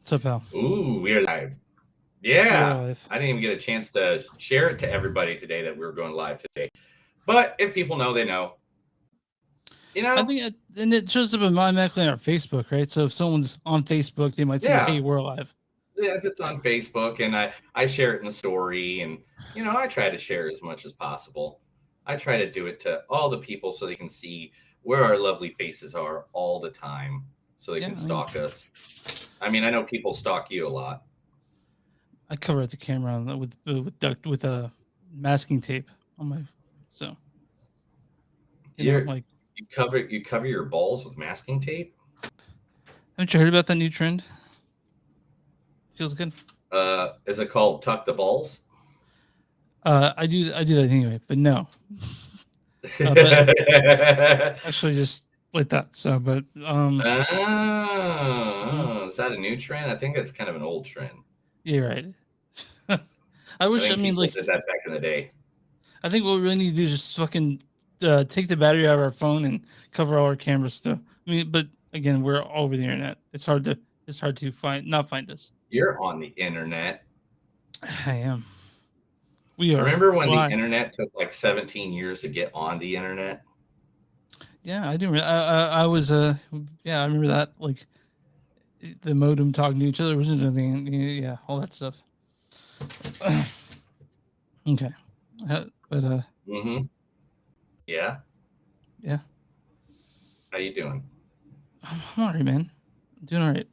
What's up, Al? Ooh, we are live. We are Yeah. live. I didn't even get a chance to share it to everybody today that we were going live today. But if people know, they know. I think, and it shows up automatically on our Facebook, right? So if someone's on Facebook, they might see, Yeah. "Hey, we're live." Yeah, if it's on Facebook and I share it in the story, and I try to share as much as possible. I try to do it to all the people so they can see where our lovely faces are all the time, so they can stalk us. I mean, I know people stalk you a lot. I cover the camera with a masking tape on my, so You cover your balls with masking tape. Haven't you heard about that new trend? Feels good. Is it called tuck the balls? I do that anyway, but no. But actually, just like that. So, but is that a new trend? I think it's kind of an old trend. Yeah, right. I wish. I mean, people like, did that back in the day. I think what we really need to do is just fucking take the battery out of our phone and cover all our camera stuff. I mean, but again, we're all over the internet. It's hard to not find us. You're on the internet. I am. We are. Remember when the internet took like 17 years to get on the internet? Yeah, I do. I was yeah, I remember that, like the modem talking to each other, was anything. Yeah, all that stuff. Okay, but mm-hmm. Yeah. Yeah. How you doing? I'm all right, man. I'm doing all right.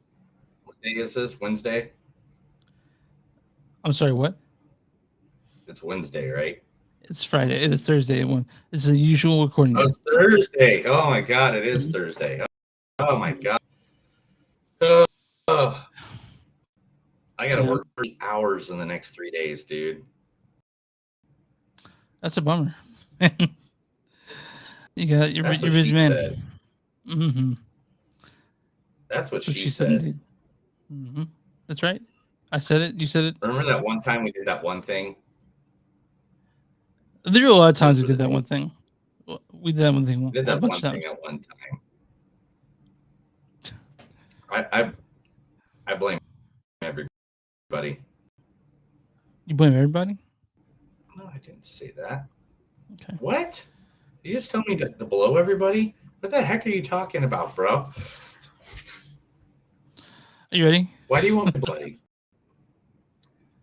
What day is this? Wednesday? I'm sorry, what? It's Wednesday, right? It's Friday. It's Thursday. This is the usual recording. Oh, it's Thursday. Oh my God, it is Thursday. Oh my God. Oh. I gotta work 3 hours in the next 3 days, dude. That's a bummer. You're busy man. Mm-hmm. That's what she said. Mm-hmm. That's right. I said it. You said it. Remember that one time we did that one thing? There were a lot of times we did that one thing. We did that one thing. We did that one thing at one time. I blame everybody. You blame everybody? No, I didn't say that. Okay. What? You just told me to blow everybody? What the heck are you talking about, bro? Are you ready? Why do you want me bloody?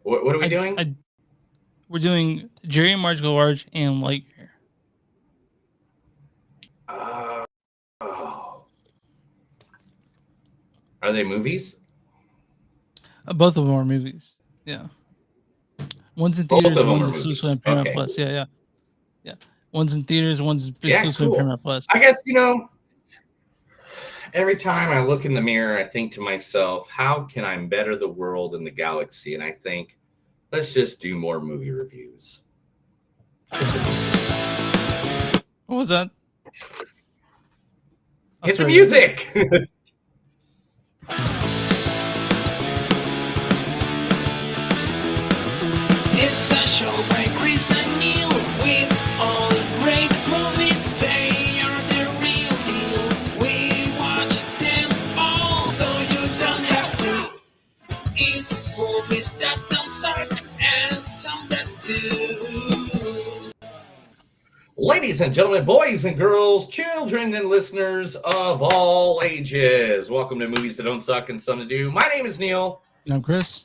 What are we doing? We're doing Jerry and Marge Go Large and Lightyear. Oh. Are they movies? Both of them are movies. Yeah. One's in theaters, one's exclusive on Paramount Plus. Yeah. One's in theaters, one's exclusive on Paramount Plus. I guess, every time I look in the mirror, I think to myself, how can I better the world and the galaxy? And I think, let's just do more movie reviews. What was that? Hit the music! It's a show by Chris and Neil with all great movies. They are the real deal. We watch them all, so you don't have to. It's movies that don't suck and some that do. Ladies and gentlemen, boys and girls, children and listeners of all ages, welcome to Movies That Don't Suck and Some That Do. My name is Neil. And I'm Chris.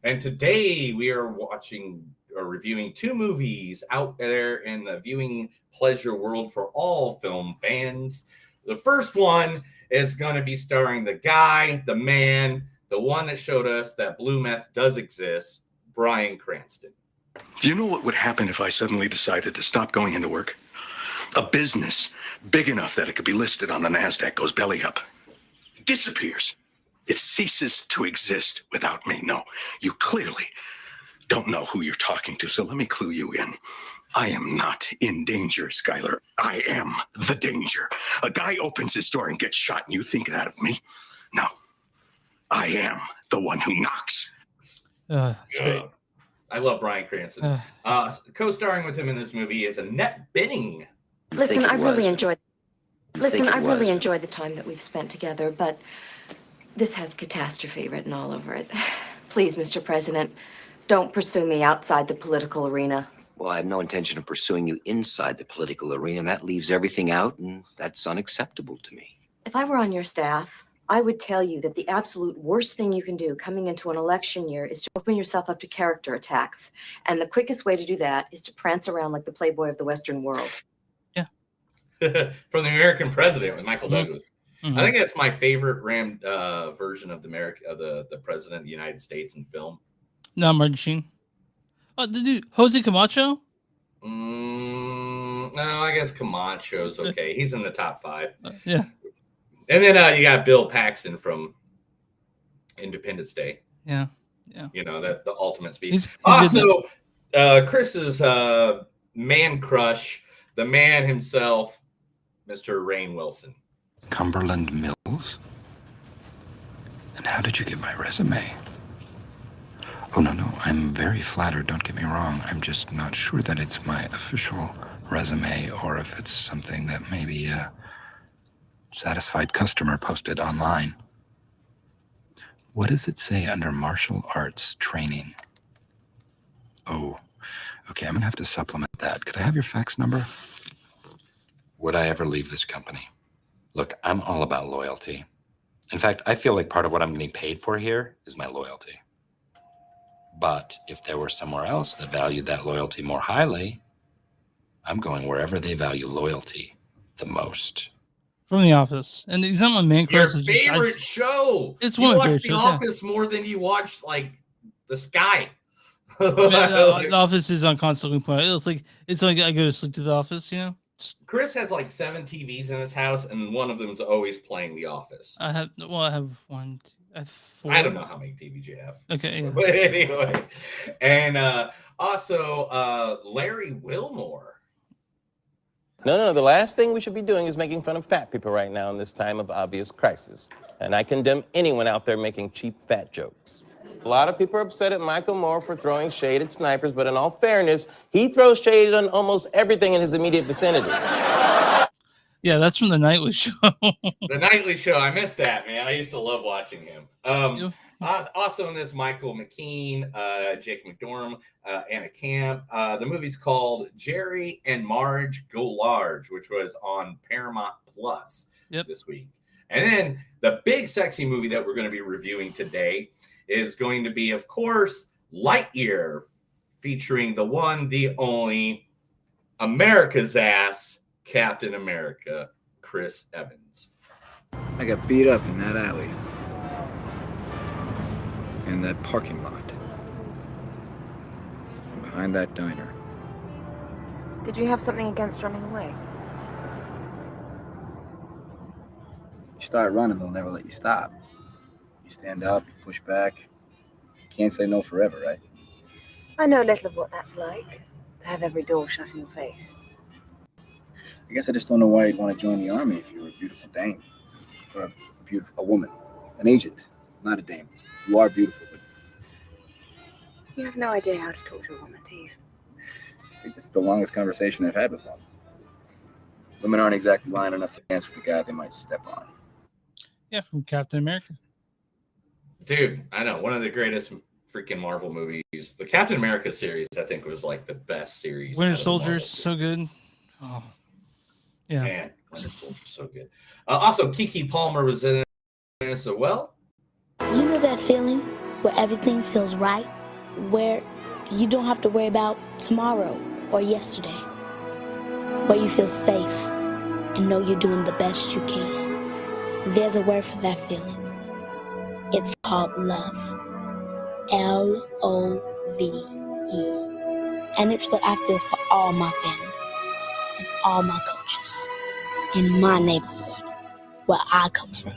And today we are watching or reviewing 2 movies out there in the viewing pleasure world for all film fans. The first one is going to be starring the guy, the man, the one that showed us that blue meth does exist, Bryan Cranston. Do you know what would happen if I suddenly decided to stop going into work? A business big enough that it could be listed on the NASDAQ goes belly up. Disappears. It ceases to exist without me. No, you clearly don't know who you're talking to, so let me clue you in. I am not in danger, Skylar. I am the danger. A guy opens his door and gets shot, and you think that of me? No. I am the one who knocks. That's great. I love Bryan Cranston. Co-starring with him in this movie is Annette Bening. Listen, I really enjoyed the time that we've spent together, but This has catastrophe written all over it. Please, Mr. President, don't pursue me outside the political arena. Well, I have no intention of pursuing you inside the political arena. That leaves everything out, and that's unacceptable to me. If I were on your staff, I would tell you that the absolute worst thing you can do coming into an election year is to open yourself up to character attacks. And the quickest way to do that is to prance around like the playboy of the Western world. Yeah. From the American President with Michael Mhm. Douglas. Mhm. I think that's my favorite version of the President of the United States in film. No, Marge Sheen. Oh, the dude, Jose Camacho? No, I guess Camacho's okay. He's in the top 5. Yeah. And then you got Bill Paxton from Independence Day. Yeah. You know, that the ultimate speed. He's Also, Chris's man crush, the man himself, Mr. Rainn Wilson. Cumberland Mills? And how did you get my resume? Oh, no, I'm very flattered, don't get me wrong. I'm just not sure that it's my official resume or if it's something that maybe a satisfied customer posted online. What does it say under martial arts training? Oh, okay, I'm gonna have to supplement that. Could I have your fax number? Would I ever leave this company? Look, I'm all about loyalty. In fact, I feel like part of what I'm getting paid for here is my loyalty. But if there were somewhere else that valued that loyalty more highly, I'm going wherever they value loyalty the most. From The Office. And he's not my man Your crush. favorite show. It's you one of my watch favorite The shows, yeah. Office more than you watch like The Sky. The Office is on constantly point. It's like I go to sleep to The Office, you know? Chris has like 7 TVs in his house, and one of them is always playing The Office. I have 1, 2, I have 4. I don't know how many TVs you have. Okay, yeah. But anyway. And also Larry Wilmore. No. The last thing we should be doing is making fun of fat people right now in this time of obvious crisis. And I condemn anyone out there making cheap fat jokes. A lot of people are upset at Michael Moore for throwing shade at snipers, but in all fairness, he throws shade on almost everything in his immediate vicinity. Yeah, that's from the Nightly Show. The Nightly Show. I missed that, man. I used to love watching him. Also in this, Michael McKean, Jake McDorm, Anna Camp. The movie's called Jerry and Marge Go Large, which was on Paramount Plus this week. And then the big sexy movie that we're going to be reviewing today is going to be, of course, Lightyear, featuring the one, the only, America's ass, Captain America, Chris Evans. I got beat up in that alley. In that parking lot. Behind that diner. Did you have something against running away? You start running, they'll never let you stop. You stand up, you push back. Can't say no forever, right? I know little of what that's like, to have every door shut in your face. I guess I just don't know why you'd want to join the army if you were a beautiful dame. Or a woman. An agent, not a dame. You are beautiful, but You have no idea how to talk to a woman, do you? I think this is the longest conversation I've had with one. Women aren't exactly lining up to dance with the guy they might step on. Yeah, from Captain America. Dude, I know. One of the greatest freaking Marvel movies. The Captain America series, I think, was like the best series. Winter Soldier is so good. Oh, yeah. Man, Winter Soldier so good. Also, Keke Palmer was in it as well. You know that feeling where everything feels right? Where you don't have to worry about tomorrow or yesterday? Where you feel safe and know you're doing the best you can? There's a word for that feeling. It's called love. Love. And it's what I feel for all my family and all my coaches in my neighborhood where I come from,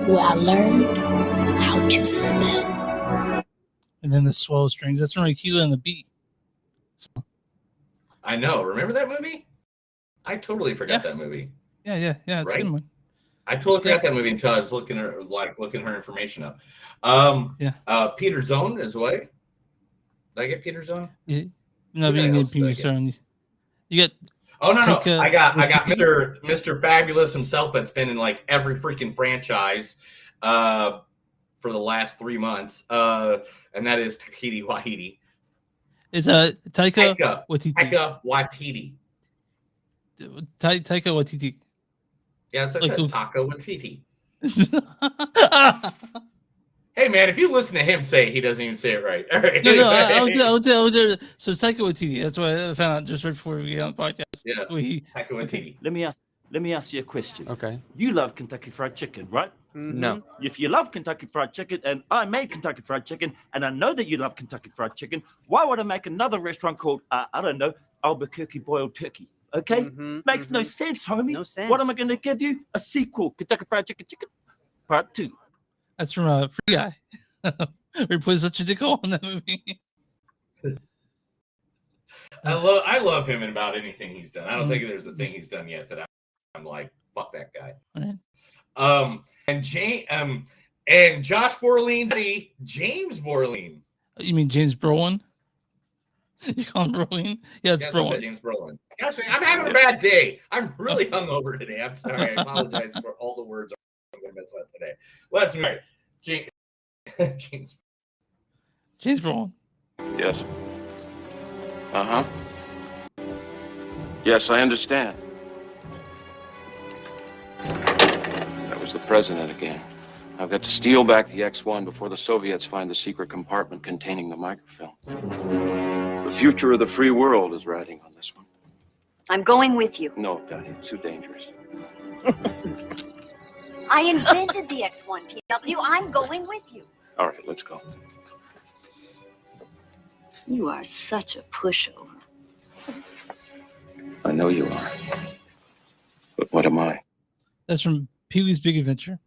where I learned how to smell. And then the swell strings. That's from Akila and the Bee. So. I know. Remember that movie? I totally forgot that movie. Yeah. It's a good one. I totally forgot that movie until I was looking her information up. Peter Zone as well. Did I get Peter Zone? Yeah. No, being in Pee Zone. You got. Oh no! I got Mr. Fabulous himself. That's been in like every freaking franchise. for the last 3 months, and that is Taika Waititi. It's Taika Waititi. Taika Waititi. Taika Waititi. Yeah, that's what I Like said. the- Taika Waititi. Hey, man, if you listen to him say it, he doesn't even say it right. All right. No, I'll tell. So it's Taika Waititi. That's what I found out just right before we get on the podcast. Yeah, Taika Waititi. Let me ask you a question. Okay. You love Kentucky Fried Chicken, right? No. If you love Kentucky Fried Chicken, and I made Kentucky Fried Chicken, and I know that you love Kentucky Fried Chicken, why would I make another restaurant called, I don't know, Albuquerque Boiled Turkey? Okay? Makes no sense, homie. No sense. What am I going to give you? A sequel, Kentucky Fried Chicken Part 2. That's from Free Guy. We put such a dick hole in that movie. I love him in about anything he's done. I don't think there's a thing he's done yet that I'm like, fuck that guy. Right. And Josh Brolin, James Brolin. You mean James Brolin? You call him Brolin? Yeah, it's Yes, I said Brolin. James Brolin. Gosh, I'm having a bad day. I'm really hungover today. I'm sorry. I apologize for all the words I'm going to mess up today. Let's move. James. James Brolin. Yes. Uh-huh. Yes, I understand. That was the president again. I've got to steal back the X-1 before the Soviets find the secret compartment containing the microfilm. The future of the free world is riding on this one. I'm going with you. No, Daddy, it's too dangerous. I invented the X1 PW. I'm going with you. All right, let's go. You are such a pushover. I know you are. But what am I? That's from Pee-wee's Big Adventure.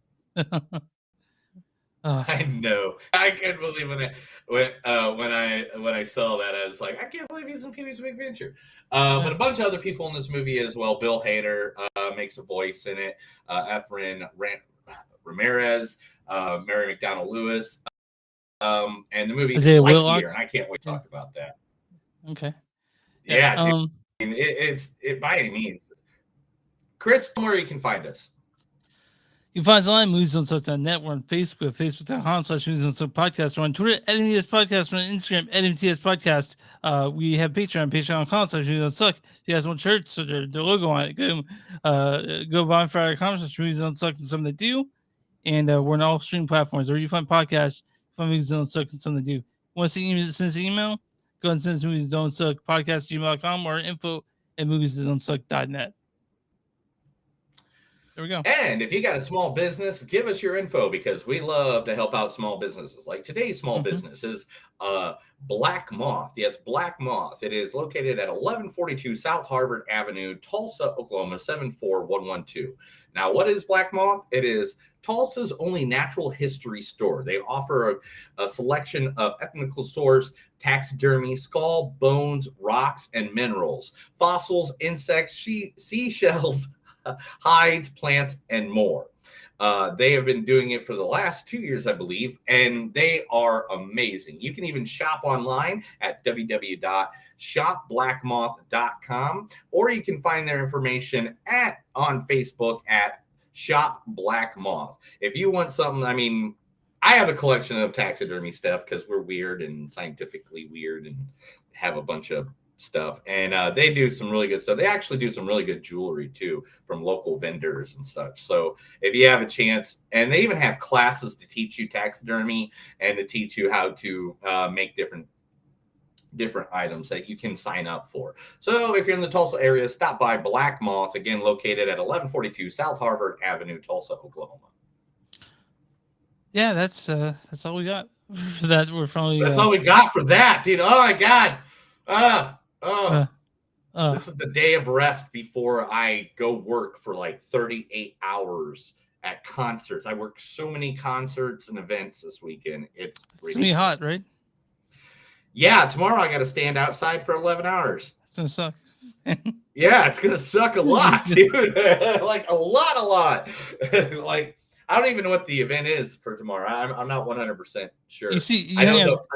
I know. I couldn't believe when I saw that. I was like, I can't believe he's in Pee-wee's Big Adventure. But a bunch of other people in this movie as well. Bill Hader makes a voice in it. Efren Ramirez, Mary McDonnell Lewis, and the movie Isaiah Lightyear. Whitlock. And I can't wait to talk about that. Okay. Yeah, dude. It's by any means. Chris, tell me where you can find us. You can find us online, moviesonsuck.net. We're on Facebook, facebook.com/moviesonsuck podcast. We're on Twitter, @MTS Podcast. We're on Instagram, @MTS Podcast. We have Patreon, patreon.com/moviesonsuck. If you guys want shirts or their logo on it, go buy for our comments, Movies Don't Suck and Something They Do. And we're on all streaming platforms. Or you find podcasts, find Movies Don't Suck and Something They Do. Want to send us an email? Go ahead and send us Movies Don't Suck podcast@gmail.com or info@moviesdon'tsuck.net. There we go. And if you got a small business, give us your info because we love to help out small businesses. Like today's small business is Black Moth. Yes, Black Moth. It is located at 1142 South Harvard Avenue, Tulsa, Oklahoma, 74112. Now, what is Black Moth? It is Tulsa's only natural history store. They offer a selection of ethnical source, taxidermy, skull, bones, rocks, and minerals, fossils, insects, seashells, hides, plants, and more. They have been doing it for the last 2 years, I believe, and they are amazing. You can even shop online at www.shopblackmoth.com, or you can find their information on Facebook at Shop Black Moth. If you want something, I mean, I have a collection of taxidermy stuff because we're weird and scientifically weird and have a bunch of stuff, and they do some really good stuff. They actually do some really good jewelry too from local vendors and such. So if you have a chance, and they even have classes to teach you taxidermy and to teach you how to make different items that you can sign up for. So if you're in the Tulsa area, stop by Black Moth, again located at 1142 South Harvard Avenue, Tulsa, Oklahoma. Yeah, that's all we got for that. We're probably that's all we got for that, dude. Oh my god. This is the day of rest before I go work for like 38 hours at concerts. I work so many concerts and events this weekend. It's gonna be hot, right? Yeah, tomorrow I got to stand outside for 11 hours. It's gonna suck. Yeah, it's gonna suck a lot, dude. Like a lot. Like I don't even know what the event is for tomorrow. I'm not 100% sure. You see, I don't know.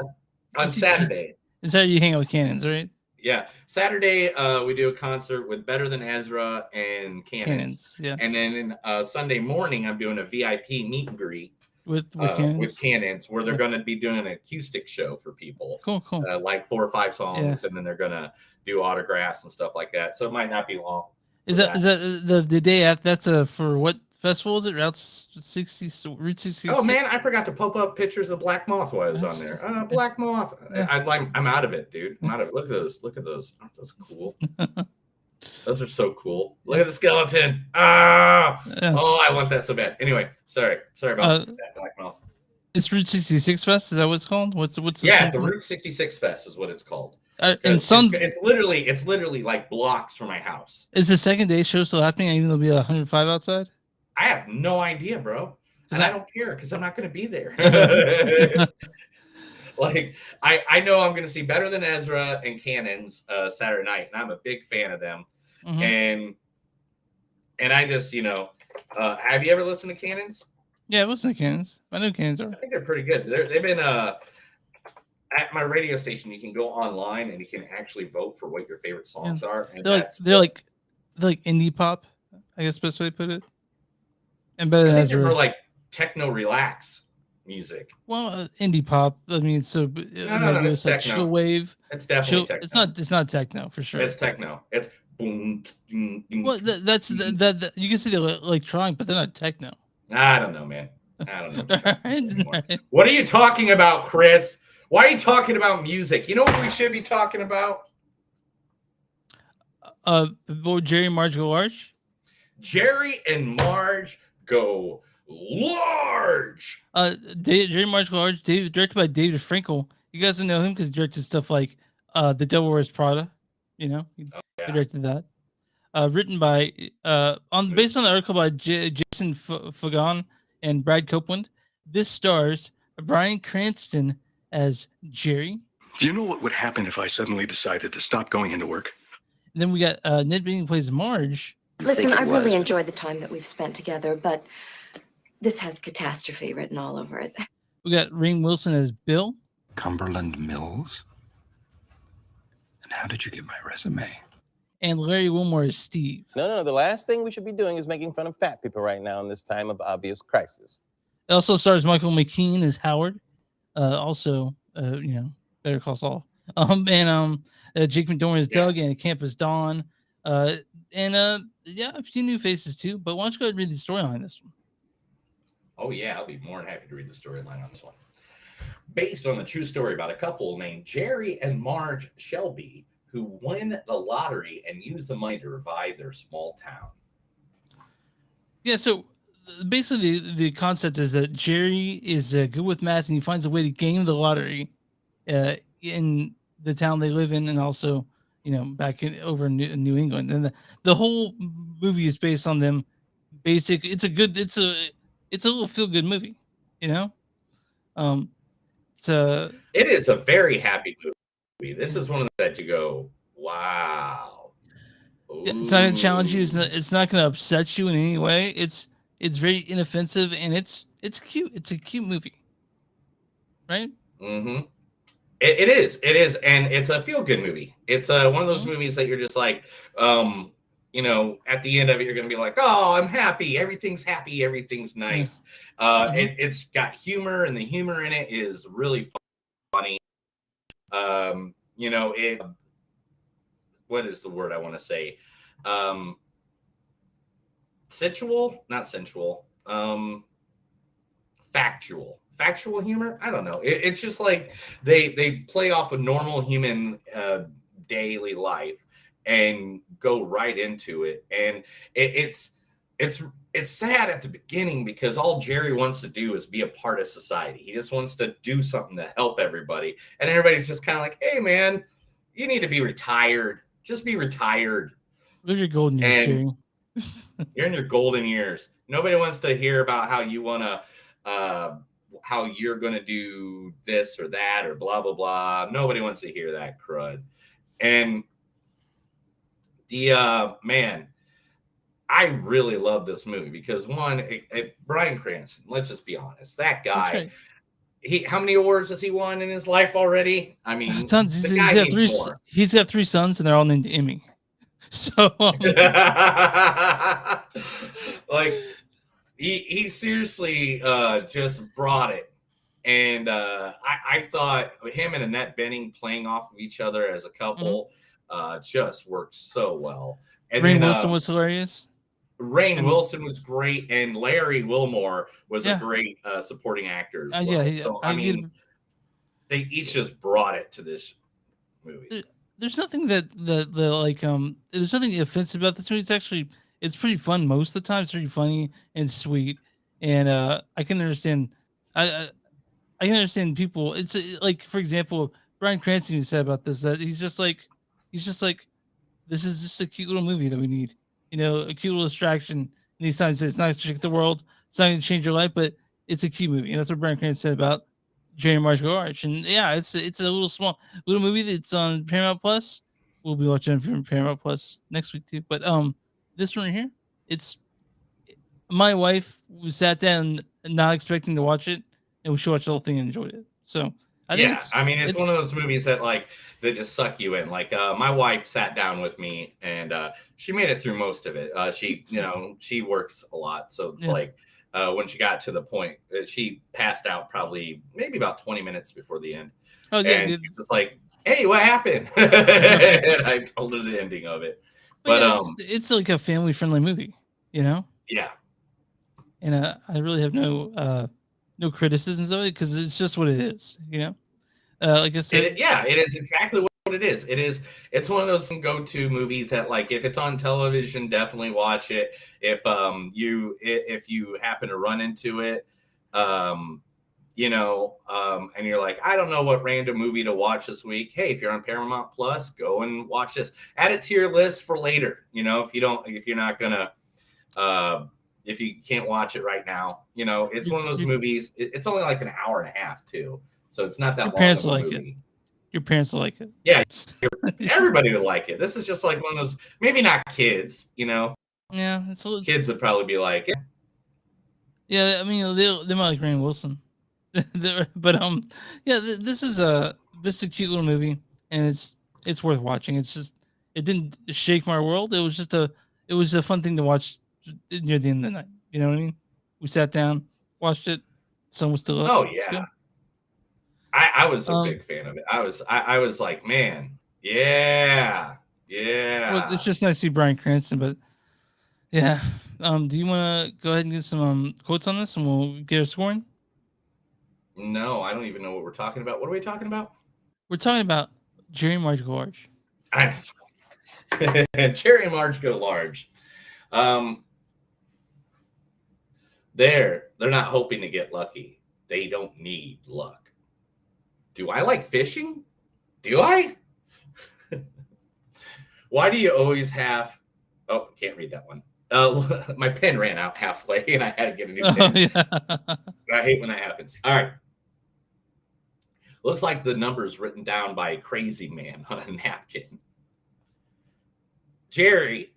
On Saturday. Is that you hang out with Cannons, right? Yeah, Saturday we do a concert with Better Than Ezra and Cannons. Yeah. And then Sunday morning I'm doing a VIP meet and greet with with cannons. cannons, where they're Yeah. going to be doing an acoustic show for people. Cool. Like 4 or 5 songs, Yeah. and then they're going to do autographs and stuff like that. So it might not be long. Is for that the day after? That's for what festival is it? Route 66. Oh man, I forgot to pop up pictures of Black Moth while I was on there. Black Moth. Yeah. I'm out of it, dude. I'm out of it. Look at those. Look at those. Aren't those cool? Those are so cool. Look at the skeleton. Ah! Yeah. Oh, I want that so bad. Anyway, sorry about that, Black Moth. It's Route 66 Fest. Is that what it's called? What's Yeah, the Route 66 Fest is what it's called. And some it's literally like blocks from my house. is the second day show still happening, even though it'll be 105 outside? I have no idea, bro. And I don't care because I'm not going to be there. Like, I know I'm going to see Better Than Ezra and Cannons Saturday night, and I'm a big fan of them. Mhm. And I just, have you ever listened to Cannons? Yeah, what's the cannons? I know cannons are. I think they're pretty good. They've been at my radio station. You can go online and you can actually vote for what your favorite songs are. And They're like indie pop, I guess best way to put it. And Better Than they're more Ezra. like techno relax music. Well, indie pop. I mean, so No, it's like techno. chill wave. It's definitely techno. It's not techno for sure. It's techno. It's boom. Well, that's that you can see they're electronic, but they're not techno. I don't know, man. I don't know. Right. What are you talking about, Chris? Why are you talking about music? You know what we should be talking about? Jerry and Marge go large. Jerry and Marge go large. Jerry and Marge go large. Directed by David Frankel. You guys don't know him because he directed stuff like The Devil Wears Prada. He directed that. Written by based on the article by Jason Fagan and Brad Copeland. This stars Bryan Cranston as Jerry. Do you know what would happen if I suddenly decided to stop going into work? And then we got Ned Beatty plays Marge. Listen, I really enjoyed the time that we've spent together, but this has catastrophe written all over it. We got Rainn Wilson as Bill. Cumberland Mills? And how did you get my resume? And Larry Wilmore as Steve. No. The last thing we should be doing is making fun of fat people right now in this time of obvious crisis. It also stars Michael McKean as Howard. Better Call Saul. Jake McDormand as Doug, and Camp as Don. A few new faces too. But why don't you go ahead and read the story on this one? Oh yeah, I'll be more than happy to read the storyline on this one. Based on the true story about a couple named Jerry and Marge Shelby, who win the lottery and use the money to revive their small town. Yeah, so basically the concept is that Jerry is good with math and he finds a way to game the lottery in the town they live in, and also back over in New England. And the whole movie is based on them. It's a little feel good movie, It is a very happy movie. This is one of that you go, wow. It's not going to challenge you. It's not going to upset you in any way. It's very inoffensive and it's cute. It's a cute movie, right? Mm-hmm. It is, and it's a feel good movie. It's one of those movies that you're just like, at the end of it, you're going to be like, oh, I'm happy. Everything's happy. Everything's nice. It's got humor, and the humor in it is really funny. What is the word I want to say? Not sensual. Factual humor. I don't know. It's just like they play off a normal human daily life and go right into it. And it's sad at the beginning because all Jerry wants to do is be a part of society. He just wants to do something to help everybody. And everybody's just kind of like, hey, man, you need to be retired. Just be retired. Live your golden years, Jerry. You're in your golden years. Nobody wants to hear about how you want to, how you're going to do this or that or blah, blah, blah. Nobody wants to hear that crud. And man, I really love this movie because one, Bryan Cranston, let's just be honest, that guy, how many awards has he won in his life already? I mean, tons. He's got 3 sons and they're all named Emmy. So he seriously just brought it. And I thought him and Annette Bening playing off of each other as a couple just worked so well. And Rainn then Wilson was hilarious. Rainn Wilson was great, and Larry Wilmore was a Yeah. great supporting actor as well. Yeah, So I I mean, they each just brought it to this movie. There's nothing that like there's nothing offensive about this movie. It's pretty fun most of the time. It's pretty funny and sweet, and I can understand. I can understand people. It's like, for example, Bryan Cranston said about this that he's just like this is just a cute little movie that we need. You know, a cute little distraction. And he's trying to say it's not going to change the world, it's not going to change your life, but it's a cute movie. And that's what Bryan Cranston said about Jerry Marge Arch. And yeah, it's a little movie that's on Paramount Plus. We'll be watching it from Paramount Plus next week too. But this one right here, it's my wife who sat down not expecting to watch it, and she watched the whole thing and enjoyed it. So I think it's one of those movies that that just suck you in. Like my wife sat down with me and she made it through most of it. She works a lot, so it's like when she got to the point, she passed out probably maybe about 20 minutes before the end. Oh yeah, and she's just like, "Hey, what happened?" And I told her the ending of it. But it's like a family friendly movie, you know. Yeah. And I really have no criticisms of it because it's just what it is, you know. Like I said, it is exactly what it is. It's one of those go-to movies that, like, if it's on television, definitely watch it. If you happen to run into it, and you're like, I don't know what random movie to watch this week. Hey, if you're on Paramount Plus, go and watch this. Add it to your list for later. You know, if you can't watch it right now, it's one of those movies. It's only like an hour and a half too, so it's not that long. Parents will like it. Your parents will like it. Yeah, everybody would like it. This is just like one of those. Maybe not kids, Yeah, kids would probably be like, yeah. I mean, they might like Rainn Wilson, but this is a cute little movie, and it's worth watching. It's just it didn't shake my world. It was a fun thing to watch near the end of the night. You know what I mean? We sat down, watched it. Sun was still up. oh yeah. I was a big fan of it. I was like, man, yeah. Well, it's just nice to see Bryan Cranston, but yeah. Do you want to go ahead and get some quotes on this, and we'll get a scoring? No, I don't even know what we're talking about. What are we talking about? We're talking about Jerry Marge Go Large. Jerry and Marge Go Large. They're not hoping to get lucky. They don't need luck. Do I like fishing? Do I? Why do you always have... Oh, can't read that one. My pen ran out halfway and I had to get a new pen. Yeah. I hate when that happens. All right. Looks like the number's written down by a crazy man on a napkin. Jerry.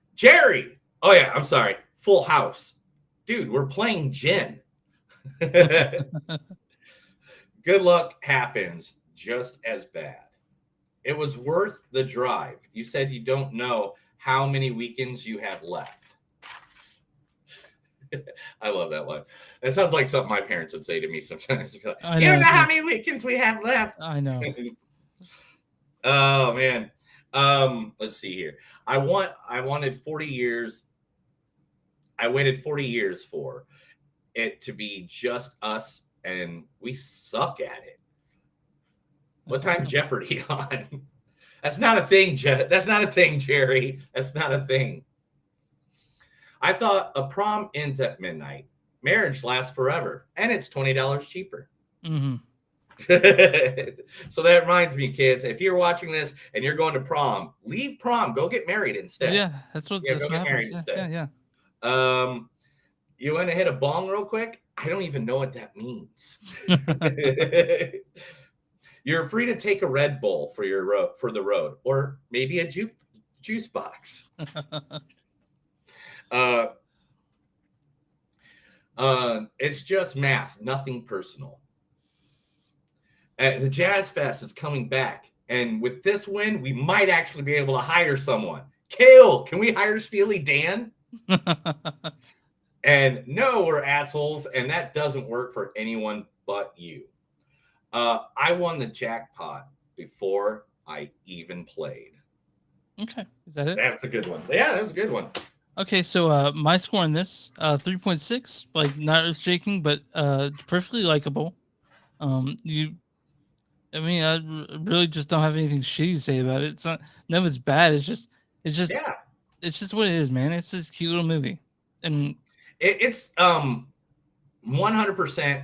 Oh, yeah, I'm sorry. Full house. Dude, we're playing gin. Good luck happens just as bad. It was worth the drive. You said you don't know how many weekends you have left. I love that line. That sounds like something my parents would say to me sometimes. Like, you don't know how many weekends we have left. I know. Oh man. Let's see here. I wanted 40 years. I waited 40 years for it to be just us, and we suck at it. What time Jeopardy on? That's not a thing, That's not a thing, Jerry. That's not a thing. I thought a prom ends at midnight. Marriage lasts forever, and it's $20 cheaper. Mm-hmm. So that reminds me, kids, if you're watching this and you're going to prom, leave prom. Go get married instead. Yeah, that's what go get married instead. Yeah. You want to hit a bong real quick? I don't even know what that means. You're free to take a Red Bull for the road, or maybe a juice box. It's just math, nothing personal. The Jazz Fest is coming back, and with this win, we might actually be able to hire someone. Kale, can we hire Steely Dan? And no, we're assholes, and that doesn't work for anyone but you. I won the jackpot before I even played. Okay, is that it? That's a good one. Yeah, that's a good one. Okay, so my score on this 3.6, like not earth shaking, but perfectly likable. I mean, really just don't have anything shitty to say about it. It's not none of it's bad. It's just Yeah. it's just what it is, man. It's just a cute little movie, and It's 100%.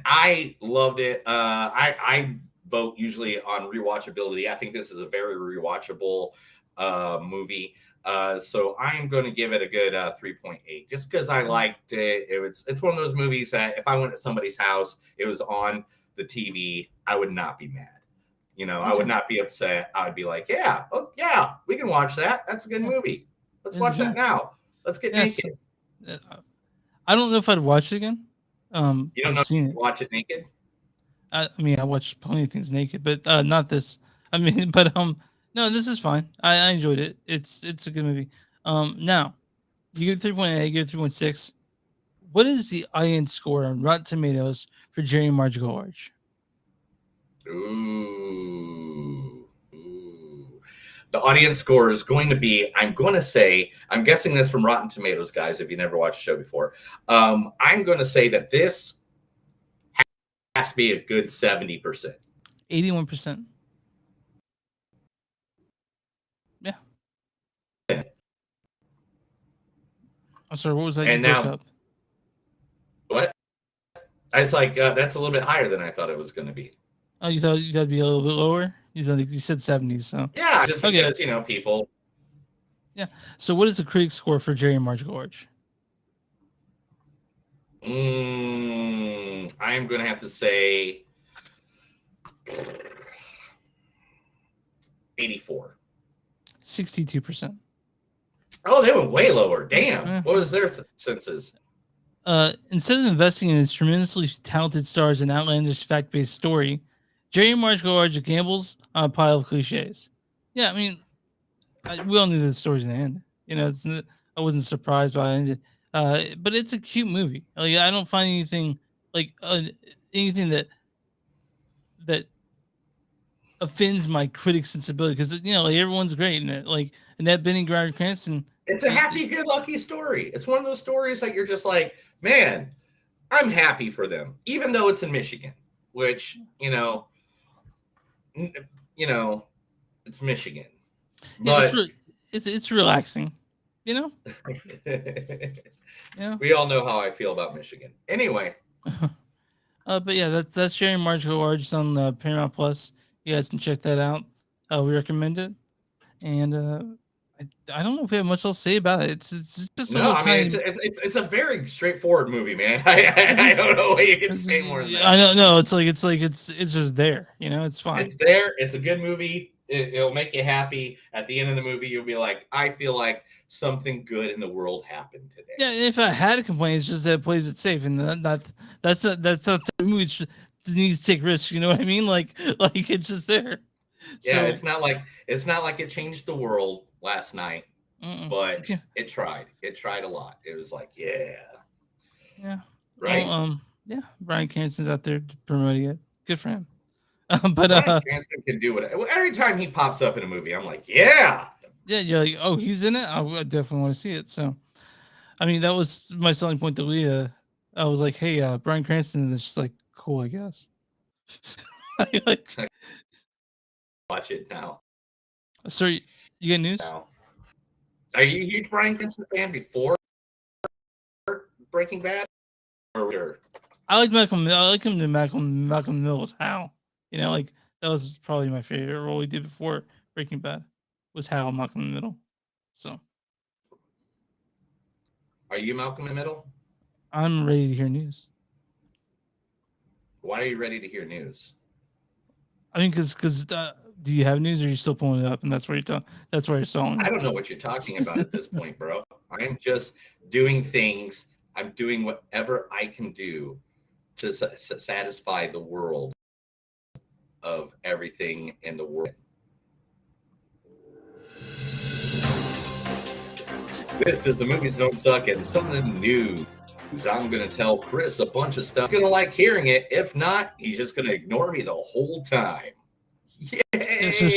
I loved it. I vote usually on rewatchability. I think this is a very rewatchable movie. So I'm going to give it a good 3.8, just because I liked it. It's one of those movies that if I went to somebody's house, it was on the TV, I would not be mad. You know, I would not be upset. I would be like, yeah, oh yeah, we can watch that. That's a good movie. Let's watch that now. Let's get naked. I don't know if I'd watch it again. You don't know I've seen it. Watch it naked? I mean, I watched plenty of things naked, but not this. I mean, but no, this is fine. I enjoyed it. It's a good movie. Now you give 3.8, you give 3.6. What is the audience score on Rotten Tomatoes for Jerry and Marge Go Large? Ooh. The audience score is going to be, I'm guessing this from Rotten Tomatoes, guys, if you never watched the show before. I'm going to say that this has to be a good 70%. 81%. Yeah. I'm sorry, what was that? And You broke now, up. what? I was like, that's a little bit higher than I thought it was going to be. Oh, you thought it'd be a little bit lower? You said 70s, so Yeah, just because, people. Yeah. So what is the critic score for Jerry and Marge Go Large? I'm going to have to say 84. 62%. Oh, they went way lower. Damn. What was their census? Instead of investing in its tremendously talented stars and outlandish fact-based story, Jerry and Marge Go Large gambles on a pile of cliches. Yeah, I mean, we all knew the story's in the end. You know, I wasn't surprised by it. But it's a cute movie. Like, I don't find anything like anything that offends my critic sensibility, because like everyone's great in it. Like Annette Bening, Bryan Cranston. It's a happy-go-lucky story. It's one of those stories that you're just like, man, I'm happy for them, even though it's in Michigan, which it's Michigan. Yeah, But it's relaxing, Yeah. We all know how I feel about Michigan. Anyway. But yeah, that's Jerry and Marge Go Large. It's on Paramount Plus. You guys can check that out. We recommend it. And I don't know if we have much else to say about it. It's just it's a very straightforward movie, man. I don't know what you can say more than that. I don't know. It's just there. It's fine. It's there. It's a good movie. It'll make you happy. At the end of the movie, you'll be like, I feel like something good in the world happened today. Yeah, if I had a complaint, it's just that it plays it safe, and that's not the movie that needs to take risks. You know what I mean? Like it's just there. Yeah, it's not like it changed the world last night, but it tried. It tried a lot. It was like, yeah, right. Well, yeah, Bryan Cranston's out there promoting it. Good for him. But Bryan Cranston can do it. Every time he pops up in a movie, I'm like, yeah. Yeah, you're like, oh, he's in it. I definitely want to see it. So, I mean, that was my selling point to Leah. I was like, hey, Bryan Cranston is just like cool, I guess. Watch it now. So, you get news? Now. Are you a huge Bryan Cranston fan before Breaking Bad? I like Malcolm. I like him to Malcolm Mills. How? Like that was probably my favorite role he did before Breaking Bad. Was Hal, Malcolm in the Middle. So, are you Malcolm in the Middle? I'm ready to hear news. Why are you ready to hear news? I mean, because do you have news, or are you still pulling it up, and that's where you're stalling? I don't know what you're talking about at this point, bro. I'm just doing things. I'm doing whatever I can do to satisfy the world of everything in the world. This is The Movies Don't Suck, and something new. I'm going to tell Chris a bunch of stuff. He's going to like hearing it. If not, he's just going to ignore me the whole time. Yay! Yeah, so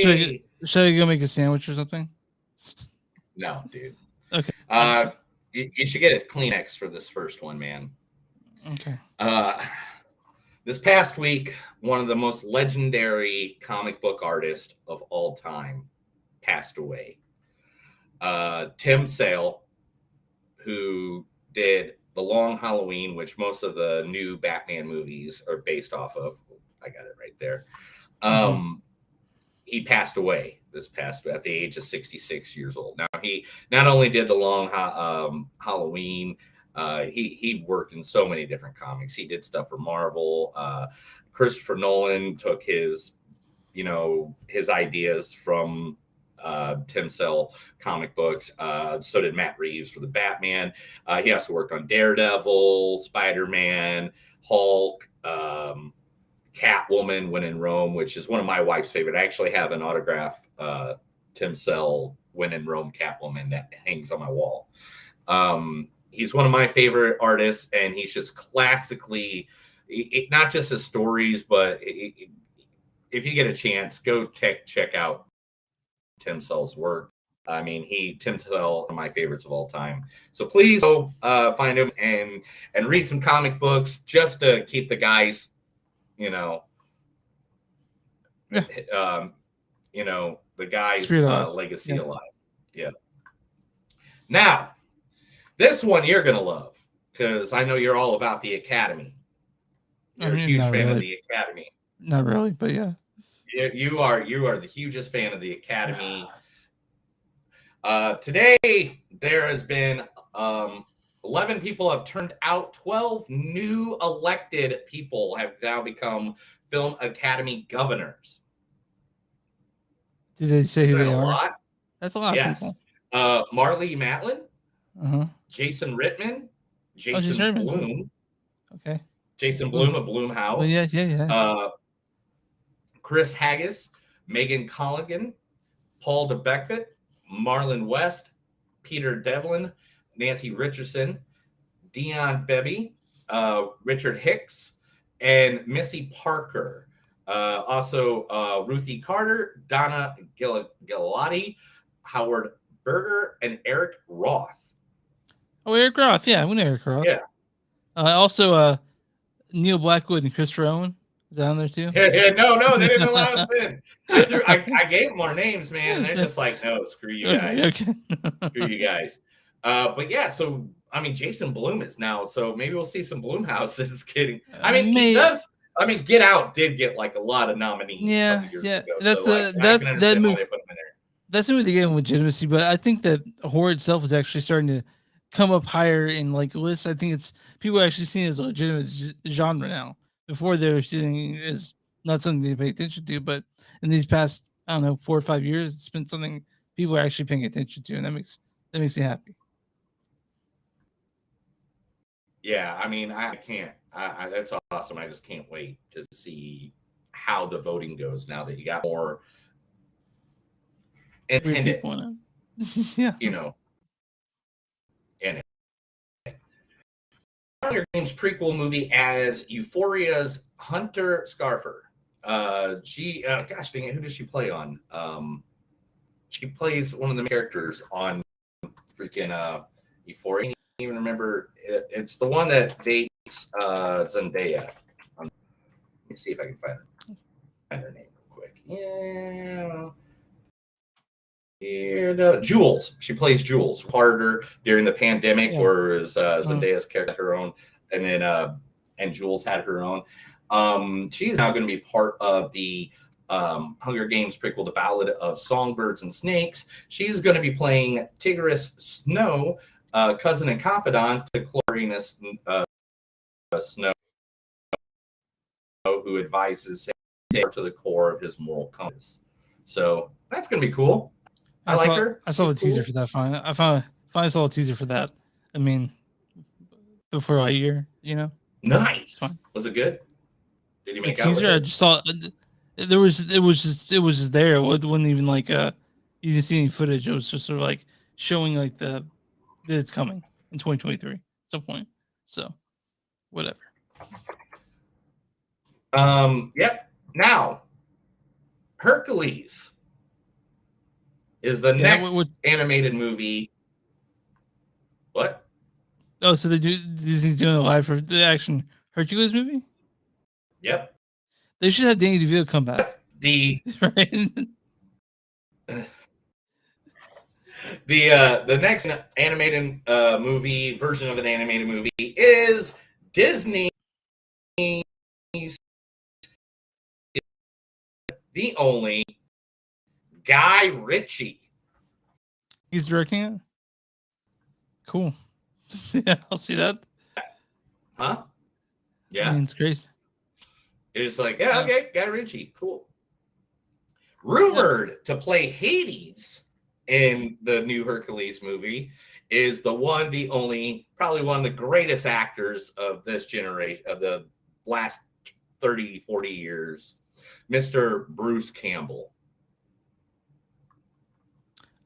should I go make a sandwich or something? No, dude. Okay. You should get a Kleenex for this first one, man. Okay. This past week, one of the most legendary comic book artists of all time passed away. Tim Sale, who did The Long Halloween, which most of the new Batman movies are based off of. I got it right there. He passed away at the age of 66 years old. Now, he not only did The Long Halloween, he worked in so many different comics. He did stuff for Marvel. Christopher Nolan took his ideas from Tim Sale comic books. So did Matt Reeves for the Batman. He also worked on Daredevil, Spider-Man, Hulk, Catwoman, When in Rome, which is one of my wife's favorite. I actually have an autograph Tim Sale When in Rome Catwoman that hangs on my wall. He's one of my favorite artists, and he's just classically, not just his stories, but if you get a chance, go check out Tim Sale's work. I mean, Tim Sale, one of my favorites of all time. So please go find him and read some comic books just to keep the guys, the guy's legacy alive. Yeah. Now, this one you're gonna love because I know you're all about the Academy. You're a huge fan of the Academy. Not really, but yeah. You are the hugest fan of the Academy. Today there has been 11 people have turned out. 12 new elected people have now become Film Academy governors. Did they say who they a are? Lot? That's a lot of people. Marlee Matlin, Jason Rittman, Jason Rittman's Bloom. Okay. Jason Bloom of Bloomhouse. Well, yeah. Chris Haggis, Megan Colligan, Paul DeBeckett, Marlon West, Peter Devlin, Nancy Richardson, Dion Bebby, Richard Hicks, and Missy Parker. Also, Ruthie Carter, Donna Gigliotti, Howard Berger, and Eric Roth. Oh, Eric Roth. Yeah, we know Eric Roth. Yeah. Also, Neil Blackwood and Christopher Owen. Is that on there too? No, they didn't allow us in. I gave them our names, man, and they're just like, no, screw you guys. Okay. Screw you guys. But yeah, so I mean, Jason Bloom is now, so maybe we'll see some Bloomhouse. Just kidding. I mean, he does. I mean, Get Out did get like a lot of nominees. Yeah, years yeah. Ago, That's so, that movie. They put him in there. That's the movie they gave him legitimacy, but I think that horror itself is actually starting to come up higher in like lists. I think it's people are actually seeing it as a legitimate genre now. Before they were seeing it as not something they pay attention to, but in these past 4 or 5 years, it's been something people are actually paying attention to, and that makes me happy. Yeah, I mean, I can't. That's awesome. I just can't wait to see how the voting goes now that you got more independent, yeah, in it. Hunger Games prequel movie adds Euphoria's Hunter Scarfer. Gosh dang it, who does she play on? She plays one of the characters on freaking Euphoria. I can't even remember. It's the one that dates Zendaya. Let me see if I can find her name real quick. Jules. She plays Jules. Harder during the pandemic, whereas Zendaya's character had her own, and then and Jules had her own. She's now going to be part of the Hunger Games prequel, The Ballad of Songbirds and Snakes. She's going to be playing Tigris Snow, cousin and confidant to Clorinus Snow, who advises him to the core of his moral compass. So that's going to be cool. I like her. I saw the teaser for that. I finally saw a teaser for that. I mean, before Lightyear, Nice. Was it good? Did you make out with teaser? it? I just saw it was just there. It wasn't even like you didn't see any footage. It was just sort of like showing like that it's coming in 2023 at some point. So, whatever. Yep. Now, Hercules is the Yeah, next animated movie. What? Oh, so Disney's doing a live for the action Hercules movie? Yep. They should have Danny DeVito come back. The the next animated movie version of an animated movie is Disney's the only Guy Ritchie. He's directing it. Cool. Yeah, I'll see that. Huh? Yeah. I mean, it's crazy. It's like, yeah, okay, Guy Ritchie, cool. Rumored to play Hades in the new Hercules movie is the one, the only, probably one of the greatest actors of this generation, of the last 30, 40 years, Mr. Bruce Campbell.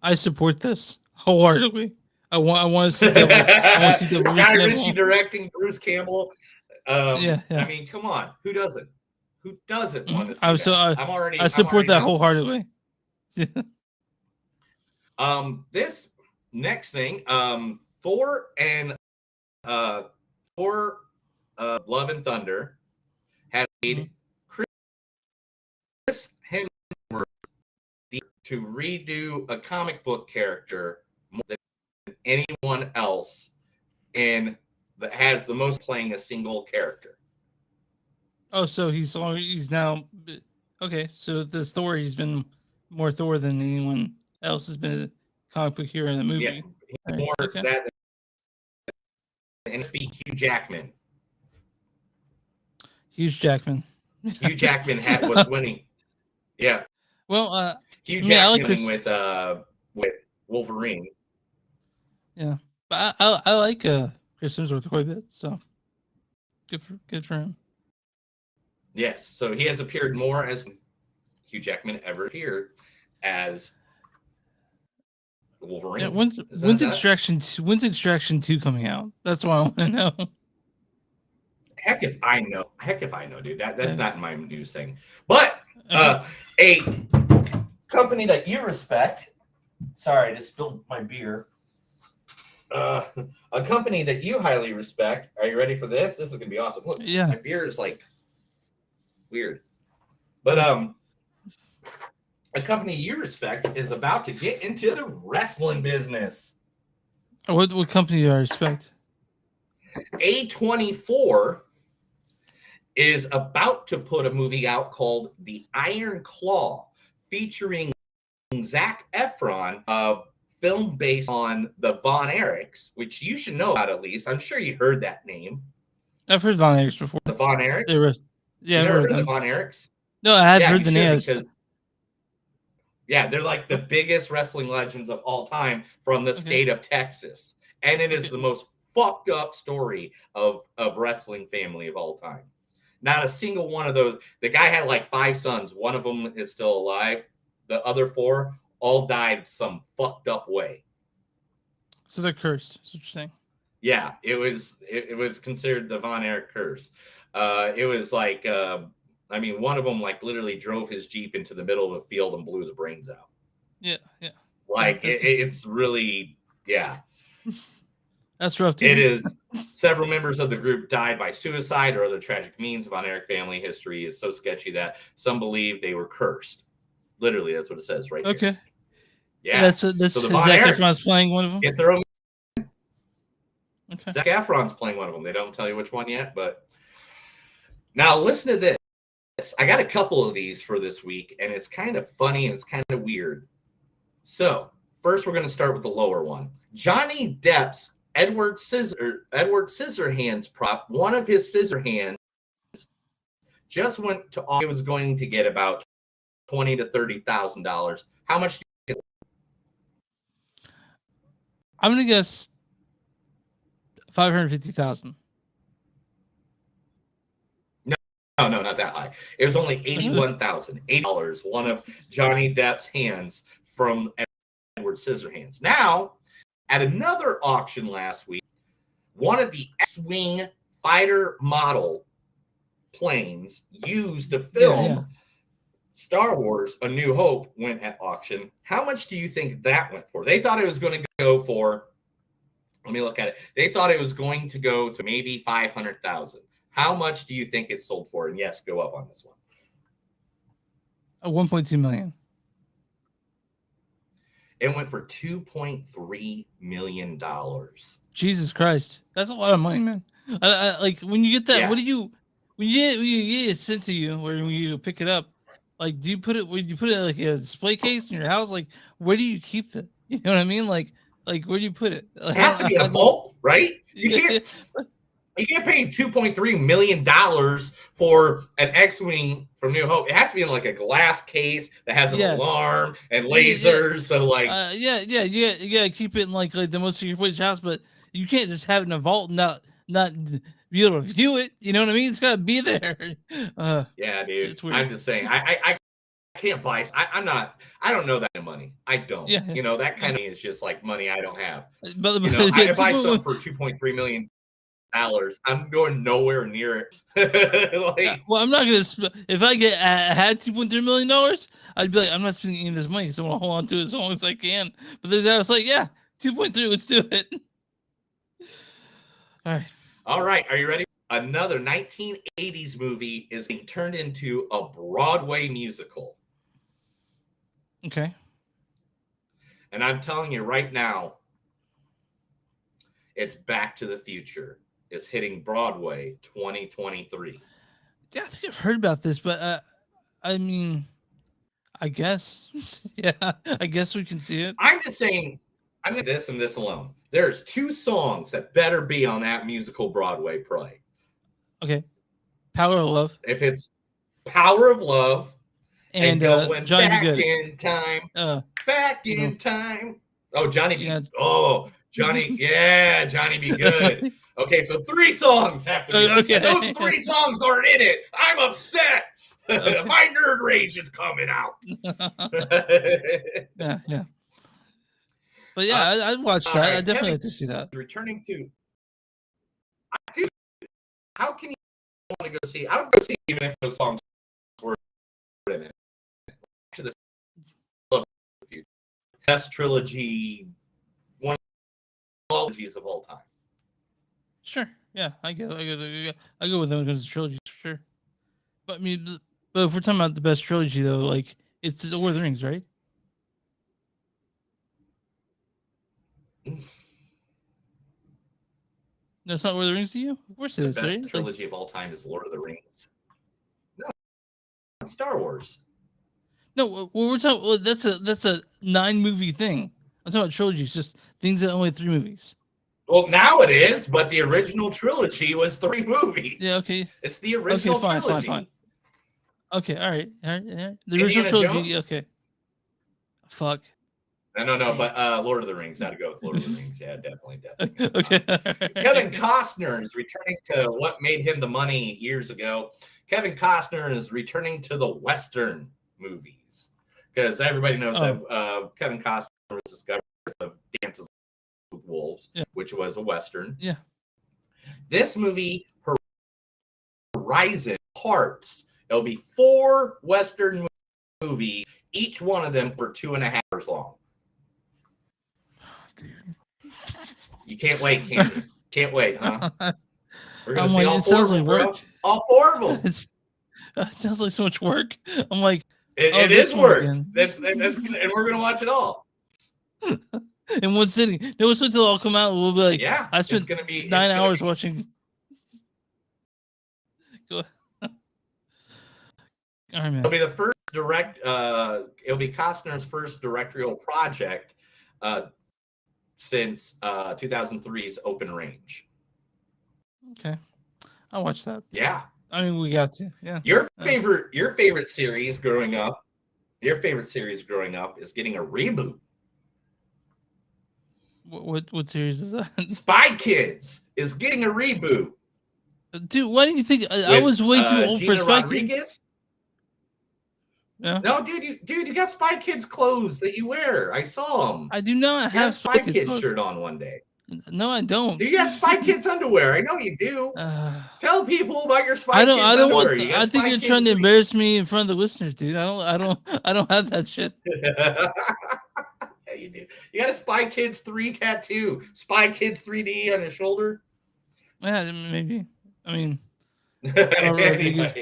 I support this wholeheartedly. I want to see Devil. I want to see Devil. Guy Ritchie directing Bruce Campbell. Yeah. I mean, come on, who doesn't? Who doesn't want to see that? I support that wholeheartedly. This next thing, Thor and Love and Thunder had Chris Hemsworth to redo a comic book character more than anyone else, and that has the most playing a single character. Oh, so he's now okay. So this Thor, he's been more Thor than anyone else has been a comic book hero in the movie. Yeah, Right, more okay. that and speak Hugh Jackman. Hugh Jackman. Hugh Jackman was winning. Yeah. Well, Hugh I mean, Jackman I like Chris, with Wolverine. Yeah, but I like Chris Hemsworth quite a bit. So good for him. Yes, so he has appeared more as Hugh Jackman ever appeared as Wolverine. Yeah, when's Extraction 2 coming out? That's what I want to know. Heck if I know, dude. That's not my news thing. But a company that you respect. Sorry, I just spilled my beer. A company that you highly respect. Are you ready for this? This is gonna be awesome. Look, Yeah. my beer is like weird. But a company you respect is about to get into the wrestling business. What company do I respect? A24 is about to put a movie out called The Iron Claw, featuring Zac Efron, a film based on the Von Erichs, which you should know about at least. I'm sure you heard that name. I've heard Von Erichs before. The Von Erichs? Yeah, you I've never heard heard of them. the Von Erichs? No, I have heard you the should, name. because they're like the biggest wrestling legends of all time from the state of Texas. And it is the most fucked up story of wrestling family of all time. Not a single one of those. The guy had like 5 sons. One of them is still alive. The other 4 all died some fucked up way. So they're cursed. That's what you're saying. Yeah, it was considered the Von Erich curse. It was like, I mean, one of them like literally drove his Jeep into the middle of a field and blew his brains out. Yeah. Like it's really, yeah. That's rough. Dude. It is. Several members of the group died by suicide or other tragic means. Von Erich family history is so sketchy that some believe they were cursed. Literally, that's what it says right Okay. here. Yeah. That's so the Zac Von Erichs Efron's playing one of them. get their own. Okay. Zac Efron's playing one of them. They don't tell you which one yet, but now listen to this. I got a couple of these for this week, and it's kind of funny and it's kind of weird. So first, we're going to start with the lower one. Johnny Depp's Edward Scissorhands prop. One of his scissor hands just went to. It was going to get about $20,000 to $30,000. How much? I'm gonna guess 550,000. No, not that high. It was only $81,000. $80. One of Johnny Depp's hands from Edward Scissorhands. Now, at another auction last week, one of the X-Wing fighter model planes used to film Star Wars A New Hope went at auction. How much do you think that went for? They thought it was going to go for, let me look at it. They thought it was going to go to maybe 500,000. How much do you think it sold for? And yes, go up on this one. 1.2 million. It went for $2.3 million. Jesus Christ, that's a lot of money, man. I like when you get that. Yeah. What do you when you get it sent to you, or when you pick it up? Like, do you put it? Would you put it like a display case in your house? Like, where do you keep it? You know what I mean? Like where do you put it? It has to be in a vault, right? You can't pay $2.3 million for an X-Wing from New Hope. It has to be in like a glass case that has an alarm and lasers. So like, you gotta keep it in like the most secure place in your house, but you can't just have it in a vault and not be able to view it. You know what I mean? It's gotta be there. Yeah, dude. It's I'm just saying. I can't buy. I don't know that money. I don't. Yeah. You know, that kind of is just like money I don't have. But you know, I buy something for $2.3 million. I'm going nowhere near it. Well, I'm not gonna. If I had $2.3 million, I'd be like, I'm not spending any of this money, so I'm gonna hold on to it as long as I can. But then I was like, yeah, 2.3, let's do it. All right. Are you ready? Another 1980s movie is being turned into a Broadway musical. Okay. And I'm telling you right now, it's Back to the Future. Is hitting Broadway 2023. Yeah, I think I've heard about this, but I mean, I guess, yeah, I guess we can see it. I'm just saying, I'm going to this and this alone. There's 2 songs that better be on that musical Broadway play. Okay. Power of Love. If it's Power of Love and going Johnny back Be Good. in time, back in time. Oh, Johnny Be Johnny, Johnny Be Good. Okay, so 3 songs have to be. Okay. If those 3 songs aren't in it, I'm upset. Okay. My nerd rage is coming out. yeah. But yeah, I'd watch that. Right, I definitely Kevin, like to see that. Returning to, dude, how can you want to go see? I would go see even if those songs were in it. To the Future, best trilogy, one of the trilogies of all time. Sure. Yeah, I go with them because it's trilogy for sure. But I mean, but if we're talking about the best trilogy though, like it's the Lord of the Rings, right? No, it's not Lord of the Rings to you? Of course it is, The best right? trilogy of all time is Lord of the Rings. No, Star Wars. No, we're talking. Well, that's a 9-movie thing. I'm talking about trilogies, just things that only 3 movies. Well, now it is, but the original trilogy was 3 movies. Yeah, okay. It's the original trilogy. Fine. Okay, all right. The Indiana original trilogy. Jones? Okay. Fuck. No, but Lord of the Rings. Got to go with Lord of the Rings. Yeah, definitely. Okay. Kevin Costner is returning to what made him the money years ago. Kevin Costner is returning to the Western movies because everybody knows that Kevin Costner was discovered of Dances with Wolves, which was a Western. Yeah. This movie, Horizon Parts. It'll be 4 Western movies, each one of them for 2.5 hours long. Dude. You can't wait, can you? Can't wait, huh? We're gonna see like, all it 4 sounds of them, like bro. work. All 4 of them. It sounds like so much work. I'm like, it is work. That's and we're gonna watch it all in one sitting. No, wait until all come out. We'll be like, yeah. I spent 9 hours watching. Go. All right, man. It'll be the first it'll be Costner's first directorial project since 2003's Open Range. Okay, I'll watch that. Yeah, I mean, we got to. Yeah. Your favorite series growing up is getting a reboot. What series is that? Spy Kids is getting a reboot. Dude, why do you think I was way too old Gina for Spy Rodriguez? Kids? Yeah. No, dude, you got Spy Kids clothes that you wear. I saw them. I do not You have Spy Kids clothes. shirt on one day. No, I don't. Do you have Spy Kids underwear? I know you do. Tell people about your Spy I don't. Kids I don't underwear. want. You got I think Spy you're Kids trying to 3D. embarrass me in front of the listeners, dude. I don't have that shit. Yeah, you do. You got a Spy Kids 3 tattoo. Spy Kids 3D on your shoulder. Yeah, maybe. I mean, Rodriguez.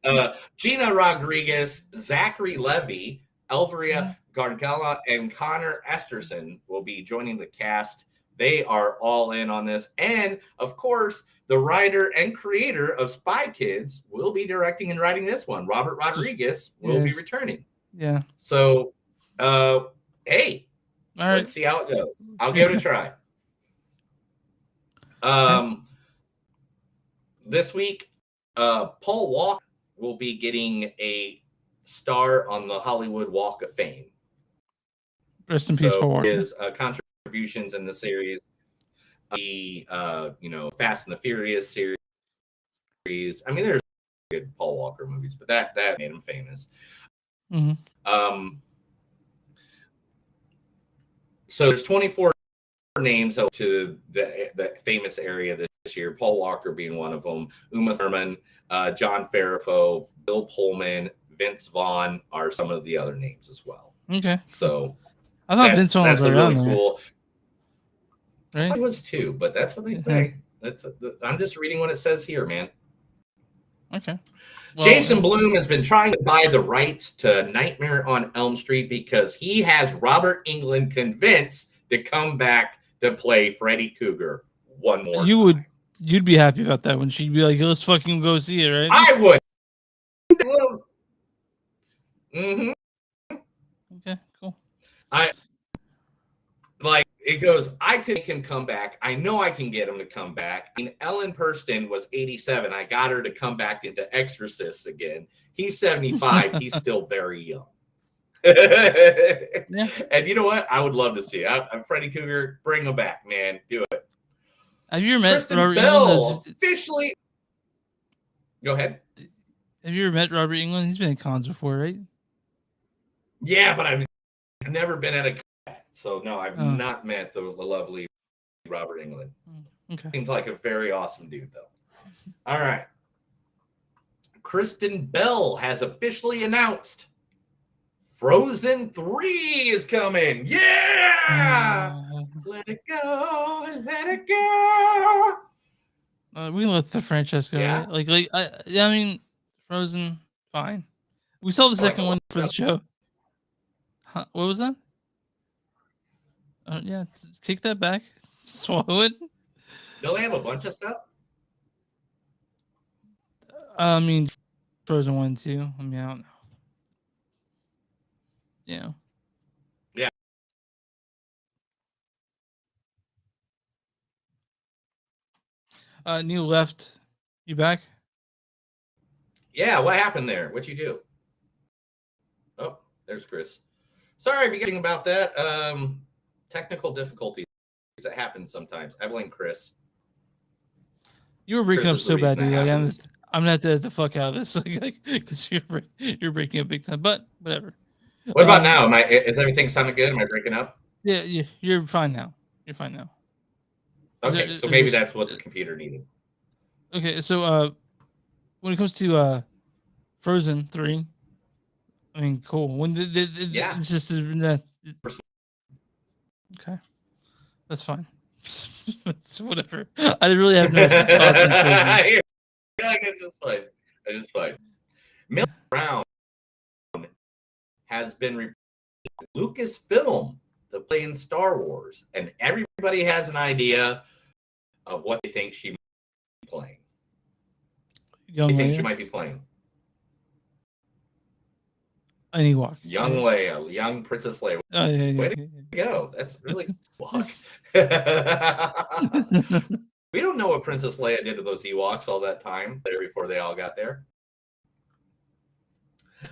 Anyway, Gina Rodriguez, Zachary Levy, Elvira Gargala, and Connor Esterson will be joining the cast. They are all in on this. And, of course, the writer and creator of Spy Kids will be directing and writing this one. Robert Rodriguez will be returning. Yeah. So, hey, all right. let's see how it goes. I'll give it a try. This week, Paul Walker will be getting a star on the Hollywood Walk of Fame. Rest in peace, Paul Walker. His contributions in the series, the Fast and the Furious series. I mean, there's good Paul Walker movies, but that made him famous. Mm-hmm. So there's 24 names to the famous area this year. Paul Walker being one of them. Uma Thurman, John Farrafo, Bill Pullman, Vince Vaughn are some of the other names as well. Okay. So I thought Vince Vaughn was really around cool. Right? I thought it was too, but that's what they say. I'm just reading what it says here, man. Okay. Well, Jason Blum has been trying to buy the rights to Nightmare on Elm Street because he has Robert Englund convinced to come back to play Freddy Krueger one more time. You'd be happy about that when she'd be like, let's fucking go see it, right? I would. Mm-hmm. Okay, cool. It goes, I could make him come back. I know I can get him to come back. I mean, Ellen Burstyn was 87. I got her to come back into Exorcist again. He's 75. He's still very young. Yeah. And you know what? I would love to see it. I'm Freddy Krueger. Bring him back, man. Do it. Have you ever met Kristen Robert Bell Englund? Officially. Go ahead. Have you ever met Robert Englund? He's been at cons before, right? Yeah, but I've never been at a con. So, no, I've not met the lovely Robert Englund. Okay. Seems like a very awesome dude, though. All right. Kristen Bell has officially announced Frozen 3 is coming. Yeah! Let it go, let it go. We let the franchise go. Yeah. Right? I mean, Frozen, fine. We saw the second one for the show. Huh, what was that? Yeah, kick that back, swallow it. Don't they have a bunch of stuff? I mean, Frozen 1 too. I mean, I don't know. Yeah. Yeah. Neil left. You back? Yeah, what happened there? What'd you do? Oh, there's Chris. Sorry if you're getting about that. Technical difficulties that happen sometimes. I blame Chris. You were breaking Chris up is the so bad, reason dude. that Like, happens. I'm gonna have to get the fuck out of this, because you're breaking up big time. But whatever. What about now? Is everything sounding good? Am I breaking up? Yeah, you're fine now. You're fine now. Okay, so maybe that's what the computer needed. Okay, so when it comes to Frozen 3, I mean, cool. When Yeah. it's just that. Okay, that's fine. It's whatever. I really have no thoughts on Frozen. It's just fine. It's just fine. Millie Brown has been replaced by Lucasfilm to play in Star Wars, and everybody has an idea of what they think she might be playing. Young They think Leia? she might be playing. An Ewok. Young Leia, young Princess Leia. Oh, yeah. Way to go. That's really luck. We don't know what Princess Leia did to those Ewoks all that time there before they all got there.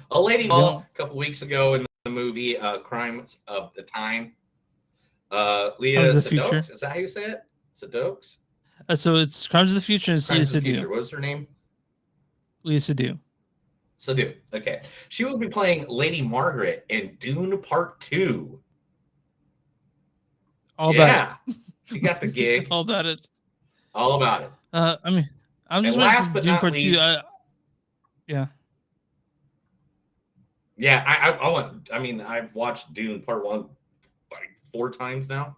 A lady a couple weeks ago in the movie Crimes of the Time. Leah Sedokes. Is that how you say it? Sedokes? So it's Crimes of the Future and Crimes Leah of the Future. Seydoux. What was her name? Leah Seydoux. Seydoux. Okay. She will be playing Lady Margaret in Dune Part 2. All about She got the gig. All about it. All about it. I mean, I'm just And waiting last for but Dune not Part 2. least- Yeah. Yeah, I mean, I've watched Dune Part 1 like 4 times now.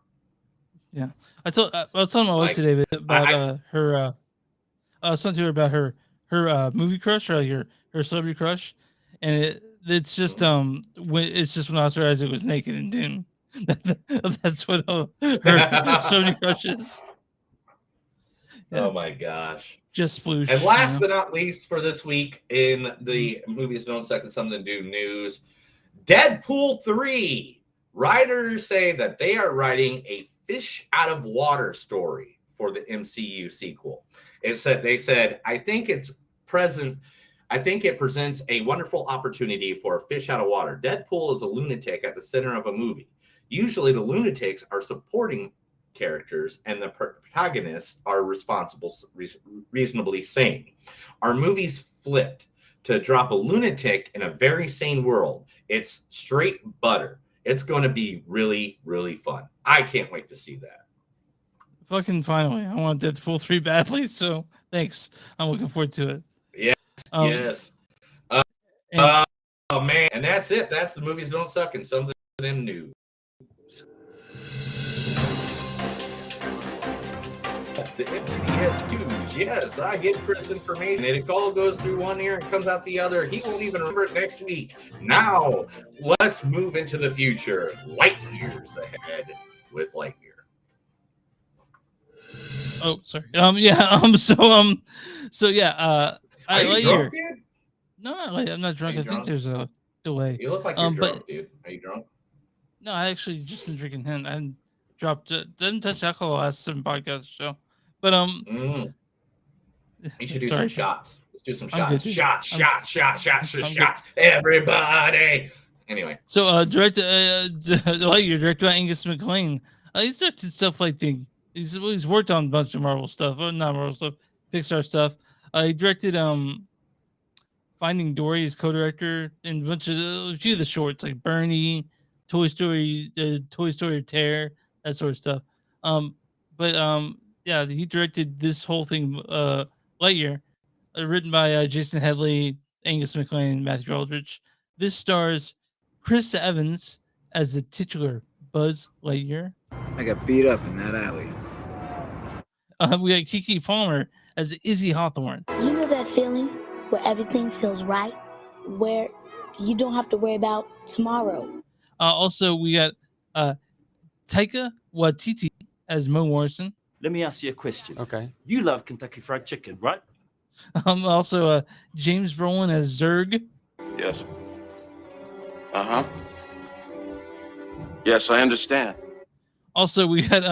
Yeah. I was telling my wife Like, today about her. I was talking to her about her movie crush, or like her celebrity crush, and it's just it's just when Oscar Isaac was naked in Dune. That's what her celebrity crush is. Yeah. Oh my gosh. Just sploosh. And last you know? but not least for this week in the Movies Don't Suck and Something to Do news, Deadpool 3. Writers say that they are writing a fish out of water story for the MCU sequel. They said, I think it presents a wonderful opportunity for a fish out of water. Deadpool is a lunatic at the center of a movie. Usually the lunatics are supporting characters and the protagonists are reasonably sane. Our movie's flipped to drop a lunatic in a very sane world. It's straight butter. It's going to be really, really fun. I can't wait to see that. Fucking finally. I want Deadpool 3 badly, so thanks. I'm looking forward to it. Yes, yes. Oh, man. And that's it. That's the Movies Don't Suck and Something to Them news. That's the MTS news. Yes, I get Chris information, and it all goes through one ear and comes out the other. He won't even remember it next week. Now, let's move into the future. Light years ahead with Lightyear. Oh, sorry. Yeah. So yeah. Are you drunk, dude? No, I'm not drunk. I think drunk? there's a delay. You look like you're drunk, dude. Are you drunk? No, I actually just been drinking hint. I dropped it. Didn't touch alcohol last 7 podcasts show. But You should do sorry. some shots. Let's do some I'm good, shots. dude. Shots. Everybody. Anyway. So Lightyear, directed by Angus MacLane. He's directed stuff like he's worked on a bunch of Marvel stuff, not Marvel stuff, Pixar stuff. He directed Finding Dory, his co-director, and a few of the shorts like Bernie, Toy Story, Toy Story Tear, that sort of stuff. Yeah, he directed this whole thing, Lightyear, written by Jason Headley, Angus MacLane, and Matthew Aldrich. This stars Chris Evans as the titular Buzz Lightyear. I got beat up in that alley. We got Kiki Palmer as Izzy Hawthorne. You know that feeling where everything feels right, where you don't have to worry about tomorrow. Also, we got Taika Waititi as Mo Morrison. Let me ask you a question. Okay. You love Kentucky Fried Chicken, right? Also, James Brolin as Zurg. Yes. Uh-huh. Yes, I understand. Also, we got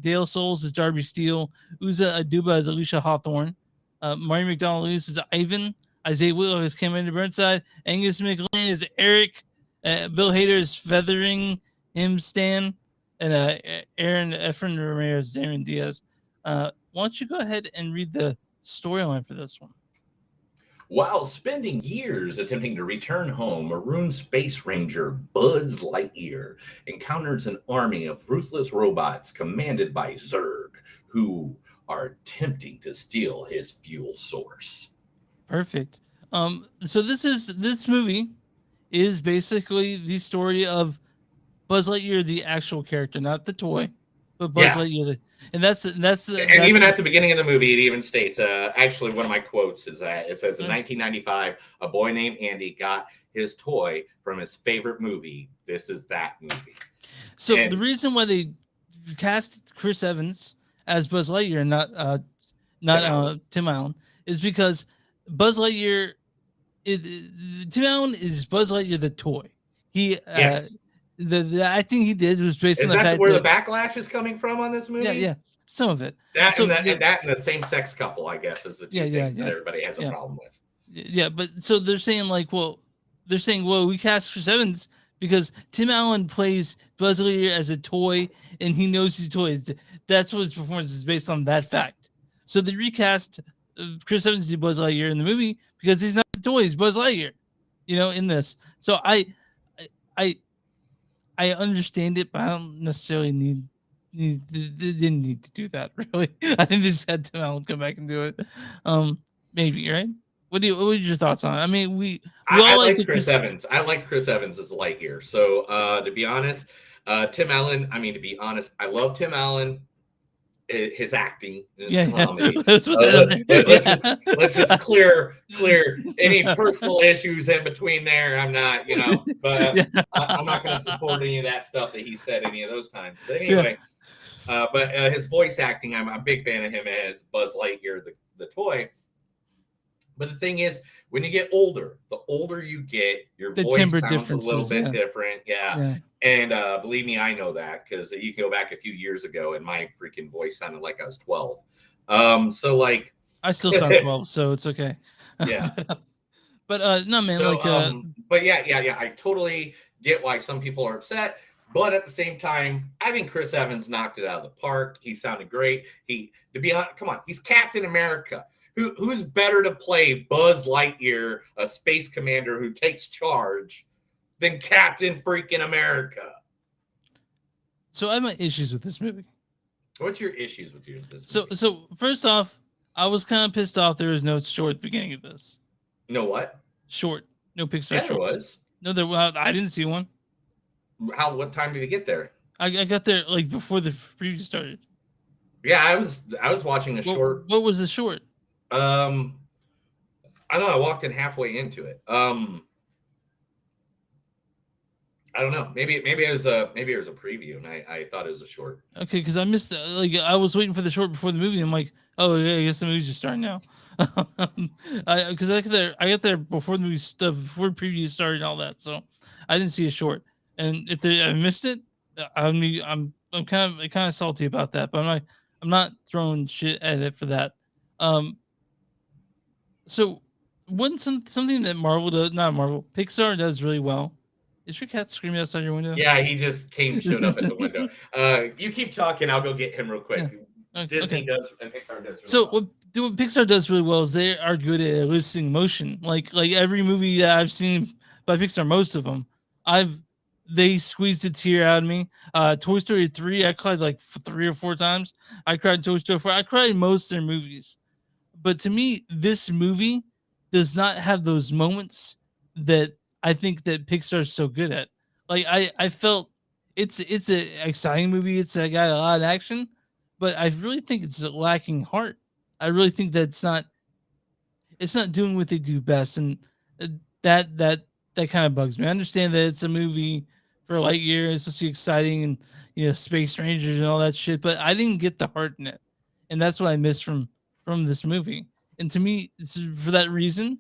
Dale Souls as Darby Steele, Uza Aduba as Alicia Hawthorne, Maury McDonald-Lewis as Ivan, Isaiah Whitlock as Commander Burnside, Angus MacLane as Eric, Bill Hader as Feathering Him Stan, and Aaron Efren Ramirez as Aaron Diaz. Why don't you go ahead and read the storyline for this one? While spending years attempting to return home, Maroon Space Ranger Buzz Lightyear encounters an army of ruthless robots commanded by Zurg, who are attempting to steal his fuel source. Perfect. So this movie is basically the story of Buzz Lightyear, the actual character, not the toy, but Buzz Lightyear. And that's even at the beginning of the movie, it even states, actually, one of my quotes is that it says in 1995, a boy named Andy got his toy from his favorite movie. This is that movie. So the reason why they cast Chris Evans as Buzz Lightyear, not Tim Allen, is because Buzz Lightyear, Tim Allen is Buzz Lightyear the toy. He the acting he did was based on the fact where the backlash is coming from on this movie? Yeah, some of it. That and the same-sex couple, I guess, is the two things that everybody has a problem with. Yeah, but so they're saying we cast Chris Evans because Tim Allen plays Buzz Lightyear as a toy, and he knows he's a toy. That's what his performance is based on, that fact. So they recast Chris Evans to Buzz Lightyear in the movie because he's not the toy; he's Buzz Lightyear. In this. So I understand it, but I don't necessarily need they didn't need to do that. Really, I think they just had Tim Allen come back and do it. Maybe, right? What are your thoughts on it? I mean, we I all like like the Chris Evans. I like Chris Evans as Lightyear. So to be honest, Tim Allen. I mean, to be honest, I love Tim Allen. His acting, his comedy. Let's put that in there. Let's just clear any personal issues in between there. I'm not, but I'm not going to support any of that stuff that he said any of those times. But anyway, but his voice acting, I'm a big fan of him as Buzz Lightyear, the toy. But the thing is, when you get older, the older you get, your The voice timbre sounds a little differences, bit yeah. different. Yeah. And believe me, I know that because you can go back a few years ago and my freaking voice sounded like I was 12. So like I still sound 12, so it's okay. Yeah. But no, man, So, like but yeah, I totally get why some people are upset. But at the same time, I think Chris Evans knocked it out of the park. He sounded great. To be honest, come on, he's Captain America. Who's better to play Buzz Lightyear, a space commander who takes charge, than Captain freaking America? So I have my issues with this movie. What's your issues with this movie? So first off, I was kind of pissed off there was no short at the beginning of this. No what? Short. No Pixar Yeah, short. there was. No, I didn't see one. What time did you get there? I got there like before the preview started. Yeah, I was watching a short. What was the short? I don't know. I walked in halfway into it. I don't know. Maybe it was a preview, and I thought it was a short. Okay, because I missed I was waiting for the short before the movie. And I'm like, oh yeah, I guess the movie's just starting now. Because I got there before the movie before the preview started and all that, so I didn't see a short. And if I missed it, I'm kind of salty about that. But I'm not throwing shit at it for that. So wasn't something that Pixar does really well. Is your cat screaming outside your window? Yeah, he just showed up at the window. You keep talking. I'll go get him real quick. Yeah. Disney does and Pixar does. So what Pixar does really well is they are good at eliciting emotion. Like every movie that I've seen by Pixar, most of them, they squeezed a tear out of me. Toy Story 3, I cried like 3 or 4 times. I cried in Toy Story 4. I cried in most of their movies. But to me, this movie does not have those moments that I think that Pixar is so good at. Like I felt it's an exciting movie. It's got a lot of action, but I really think it's lacking heart. I really think that it's not doing what they do best, and that kind of bugs me. I understand that it's a movie for Lightyear. It's supposed to be exciting and space rangers and all that shit, but I didn't get the heart in it, and that's what I missed from this movie. And to me, for that reason,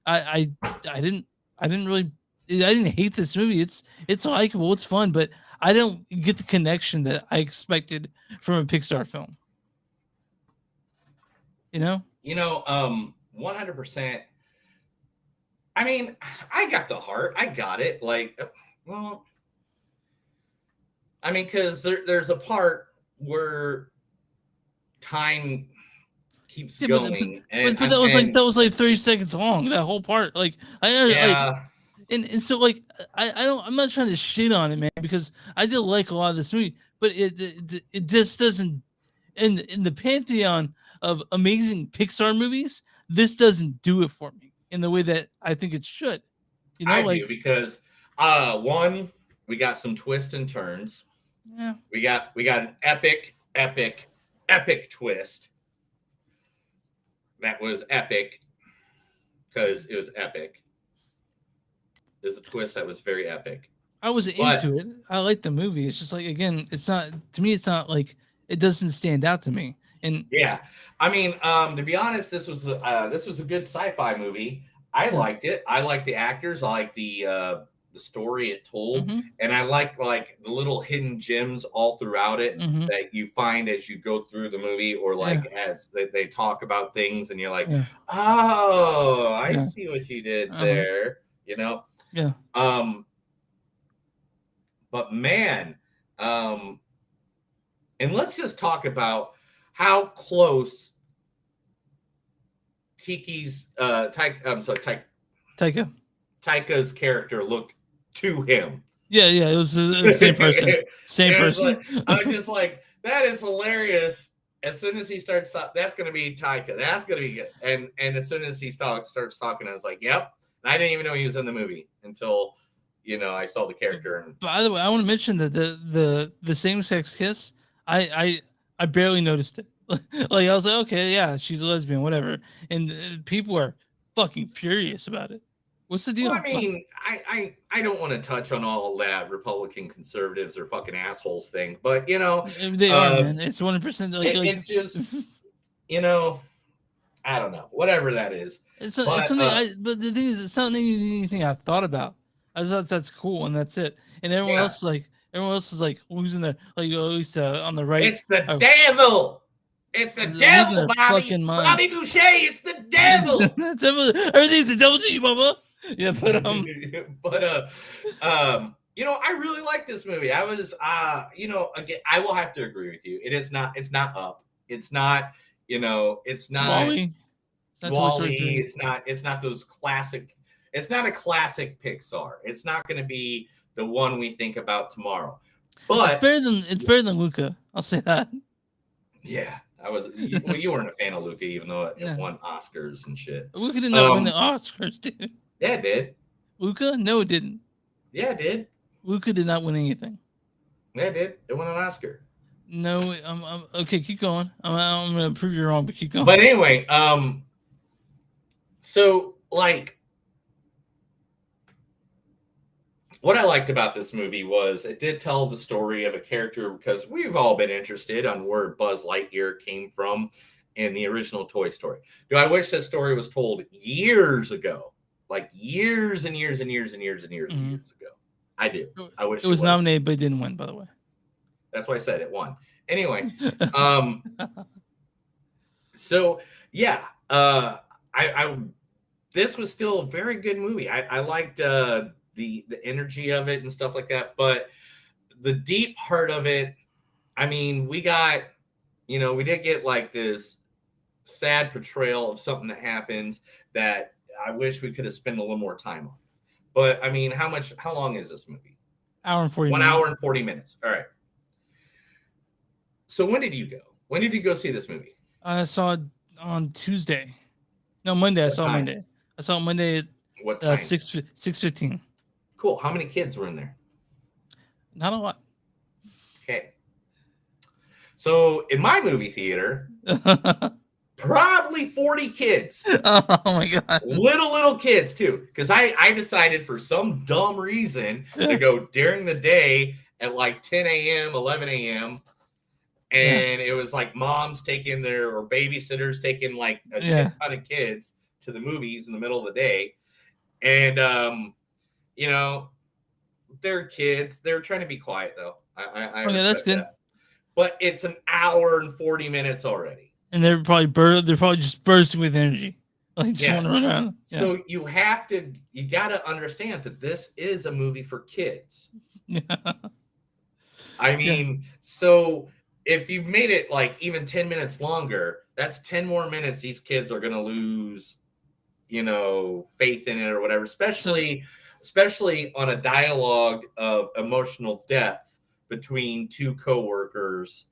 I didn't hate this movie. It's likable, it's fun, but I don't get the connection that I expected from a Pixar film. 100%. I mean, I got the heart. I got it. Because there's a part where time keeps going, but that was like 30 seconds long. That whole part, I'm not trying to shit on it, man, because I did like a lot of this movie, but it just doesn't. In the pantheon of amazing Pixar movies, this doesn't do it for me in the way that I think it should. I do, because one, we got some twists and turns. Yeah, we got an epic twist. That was epic because it was epic. There's a twist that was very epic. I was into it. I like the movie. It's just it's not, to me, it's not like, it doesn't stand out to me. And yeah, I mean, to be honest, this was a good sci-fi movie. I liked it. I liked the actors. I liked the story it told, and I like the little hidden gems all throughout it that you find as you go through the movie, or as they talk about things, and you're like, oh, I see what you did there. Yeah. But man, and let's just talk about how close Taika's character looked to him. Yeah, it was the same person. Same person. I was just like, That is hilarious. As soon as he starts, that's going to be Taika. That's going to be good. And as soon as he starts talking, I was like, yep. And I didn't even know he was in the movie until, I saw the character. And By the way, I want to mention that the same sex kiss, I barely noticed it. Like I was like, okay, yeah, she's a lesbian, whatever. And people are fucking furious about it. What's the deal? Well, I mean, I don't want to touch on all that Republican conservatives or fucking assholes thing, but they are, man. It's 100%. It's just, I don't know, whatever that is. It's something. But the thing is, it's not anything I've thought about. I just thought that's cool, and that's it. And everyone else is like, who's in there? Like at least on the right. It's the devil. It's the devil, Bobby. Bobby Boucher. It's the devil. Everything's the devil to you, mama. Yeah, but I really like this movie. I was again, I will have to agree with you. It's not Up. It's not, it's not Wall-E. Wall-E. It's not those classic. It's not a classic Pixar. It's not going to be the one we think about tomorrow. But it's better than Luca. I'll say that. Yeah, you weren't a fan of Luca, even though it won Oscars and shit. Luca did not win the Oscars, dude. Yeah, it did. Luca? No, it didn't. Yeah, it did. Luca did not win anything. Yeah, it did. It won an Oscar. No, okay. Keep going. I'm gonna prove you wrong, but keep going. But anyway, so like, what I liked about this movie was it did tell the story of a character, because we've all been interested on where Buzz Lightyear came from in the original Toy Story. Do I wish this story was told years ago? Like years and years and years and years and years and years ago. I do. I wish it was nominated, but it didn't win, by the way. That's why I said it won. Anyway, so yeah, this was still a very good movie. I liked the energy of it and stuff like that, but the deep heart of it, I mean, we did get like this sad portrayal of something that happens that I wish we could have spent a little more time on. But I mean, how long is this movie? Hour and 40 1 minutes. hour and 40 minutes. All right. So when did you go? When did you go see this movie? I saw it on Tuesday. No, Monday. I saw it Monday. I saw it Monday at what time? 6:15. Cool. How many kids were in there? Not a lot. Okay. So in my movie theater, probably 40 kids. Oh my god. Little kids too. Because I decided for some dumb reason to go during the day at like 10 a.m., 11 a.m. And it was like moms taking or babysitters taking like a shit ton of kids to the movies in the middle of the day. And, they're kids. They're trying to be quiet though. I that's good. That. But it's an hour and 40 minutes already. And they're probably just bursting with energy. Like just want to run around. Yeah. So you got to understand that this is a movie for kids. Yeah. I mean, so if you've made it like even 10 minutes longer, that's 10 more minutes these kids are going to lose, faith in it or whatever, especially on a dialogue of emotional depth between two coworkers,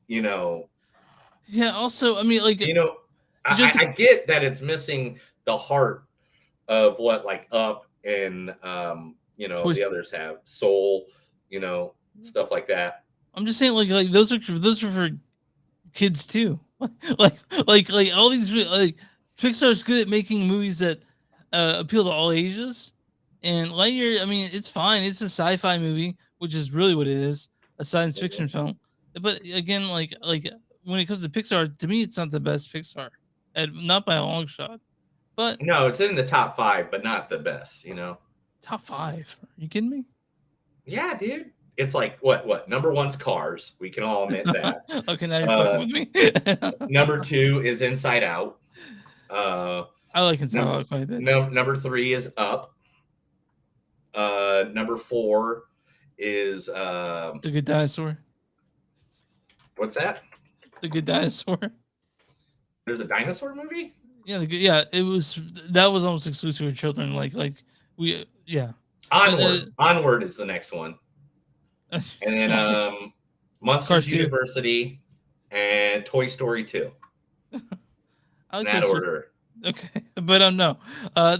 Yeah, also, I mean, like, I get that it's missing the heart of what like Up and, the others have, Soul, stuff like that. I'm just saying, like those are for kids too. like all these, like Pixar's good at making movies that appeal to all ages. And Lightyear, I mean, it's fine. It's a sci-fi movie, which is really what it is, a science fiction film. But again, like when it comes to Pixar, to me, it's not the best Pixar, not by a long shot. But no, it's in the top 5, but not the best. Top 5? Are you kidding me? Yeah, dude. It's like what? Number 1's Cars. We can all admit that. Okay, now you're fucking with me. Number 2 is Inside Out. I like Inside Out quite a bit. Number 3 is Up. Number 4 is The Good Dinosaur. What's that? The Good Dinosaur. There's a dinosaur movie? Yeah, that was almost exclusive for children. Onward is the next one. And then Monsters Cars 2. University, and Toy Story 2. I like In that Toy Story. order. Okay, but no.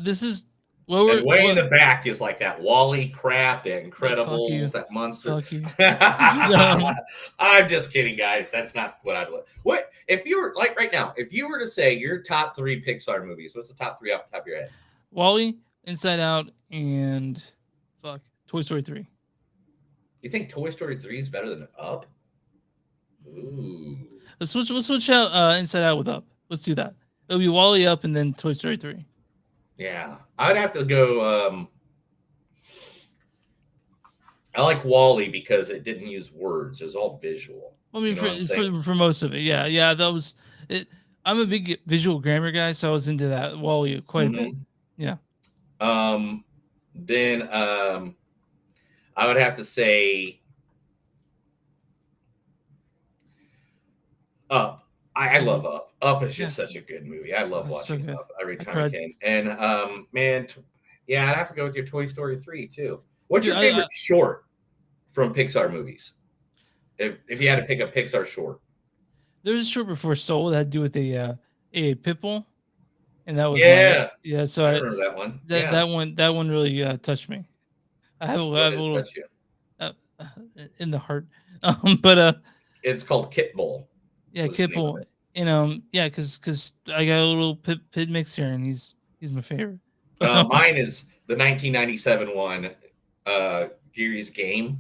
This is And way in the back is like that Wall-E crap, the Incredibles, that monster. Fuck you. I'm just kidding, guys. That's not what I'd look. What if you were like right now? If you were to say your top 3 Pixar movies, what's the top 3 off the top of your head? Wall-E, Inside Out, and Toy Story 3. You think Toy Story 3 is better than Up? Ooh. Let's switch out Inside Out with Up. Let's do that. It'll be Wall-E, Up, and then Toy Story 3. Yeah, I'd have to go. I like Wall-E because it didn't use words; it was all visual. I mean, You know what I'm saying? for most of it, yeah, that was it. I'm a big visual grammar guy, so I was into that Wall-E quite a bit. Yeah. Then I would have to say Up. I love Up. Up is just such a good movie. I love watching Up every time I can. And man, yeah, I'd have to go with your Toy Story 3 too. What's your favorite short from Pixar movies? If you had to pick a Pixar short. There was a short before Soul that had to do with a pit bull, and that was yeah. So I remember that one. That one really touched me. I have a little in the heart, but it's called Kit Bull. Yeah, Kit Bull, and because I got a little pit mix here, and he's my favorite. Mine is the 1997 one, Geary's Game,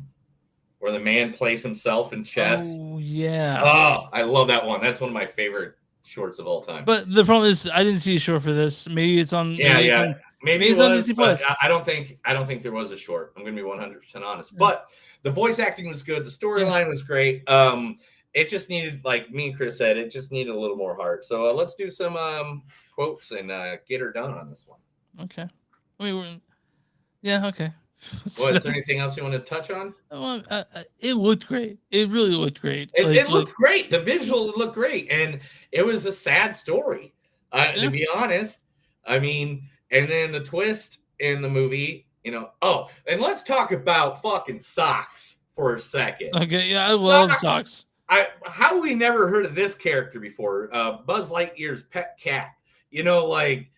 where the man plays himself in chess. Oh yeah. Oh, I love that one. That's one of my favorite shorts of all time. But the problem is, I didn't see a short for this. Maybe it's on. Maybe it's on Disney Plus. I don't think there was a short. I'm going to be 100% honest. But the voice acting was good. The storyline was great. It just needed, like me and Chris said, it just needed a little more heart. So let's do some quotes and get her done on this one. Okay. Okay. Well, is there anything else you want to touch on? Well, it looked great. It really looked great. It looked great. The visual looked great, and it was a sad story. To be honest, I mean, and then the twist in the movie, Oh, and let's talk about fucking socks for a second. Okay, yeah, I love socks. How we never heard of this character before? Buzz Lightyear's pet cat. Like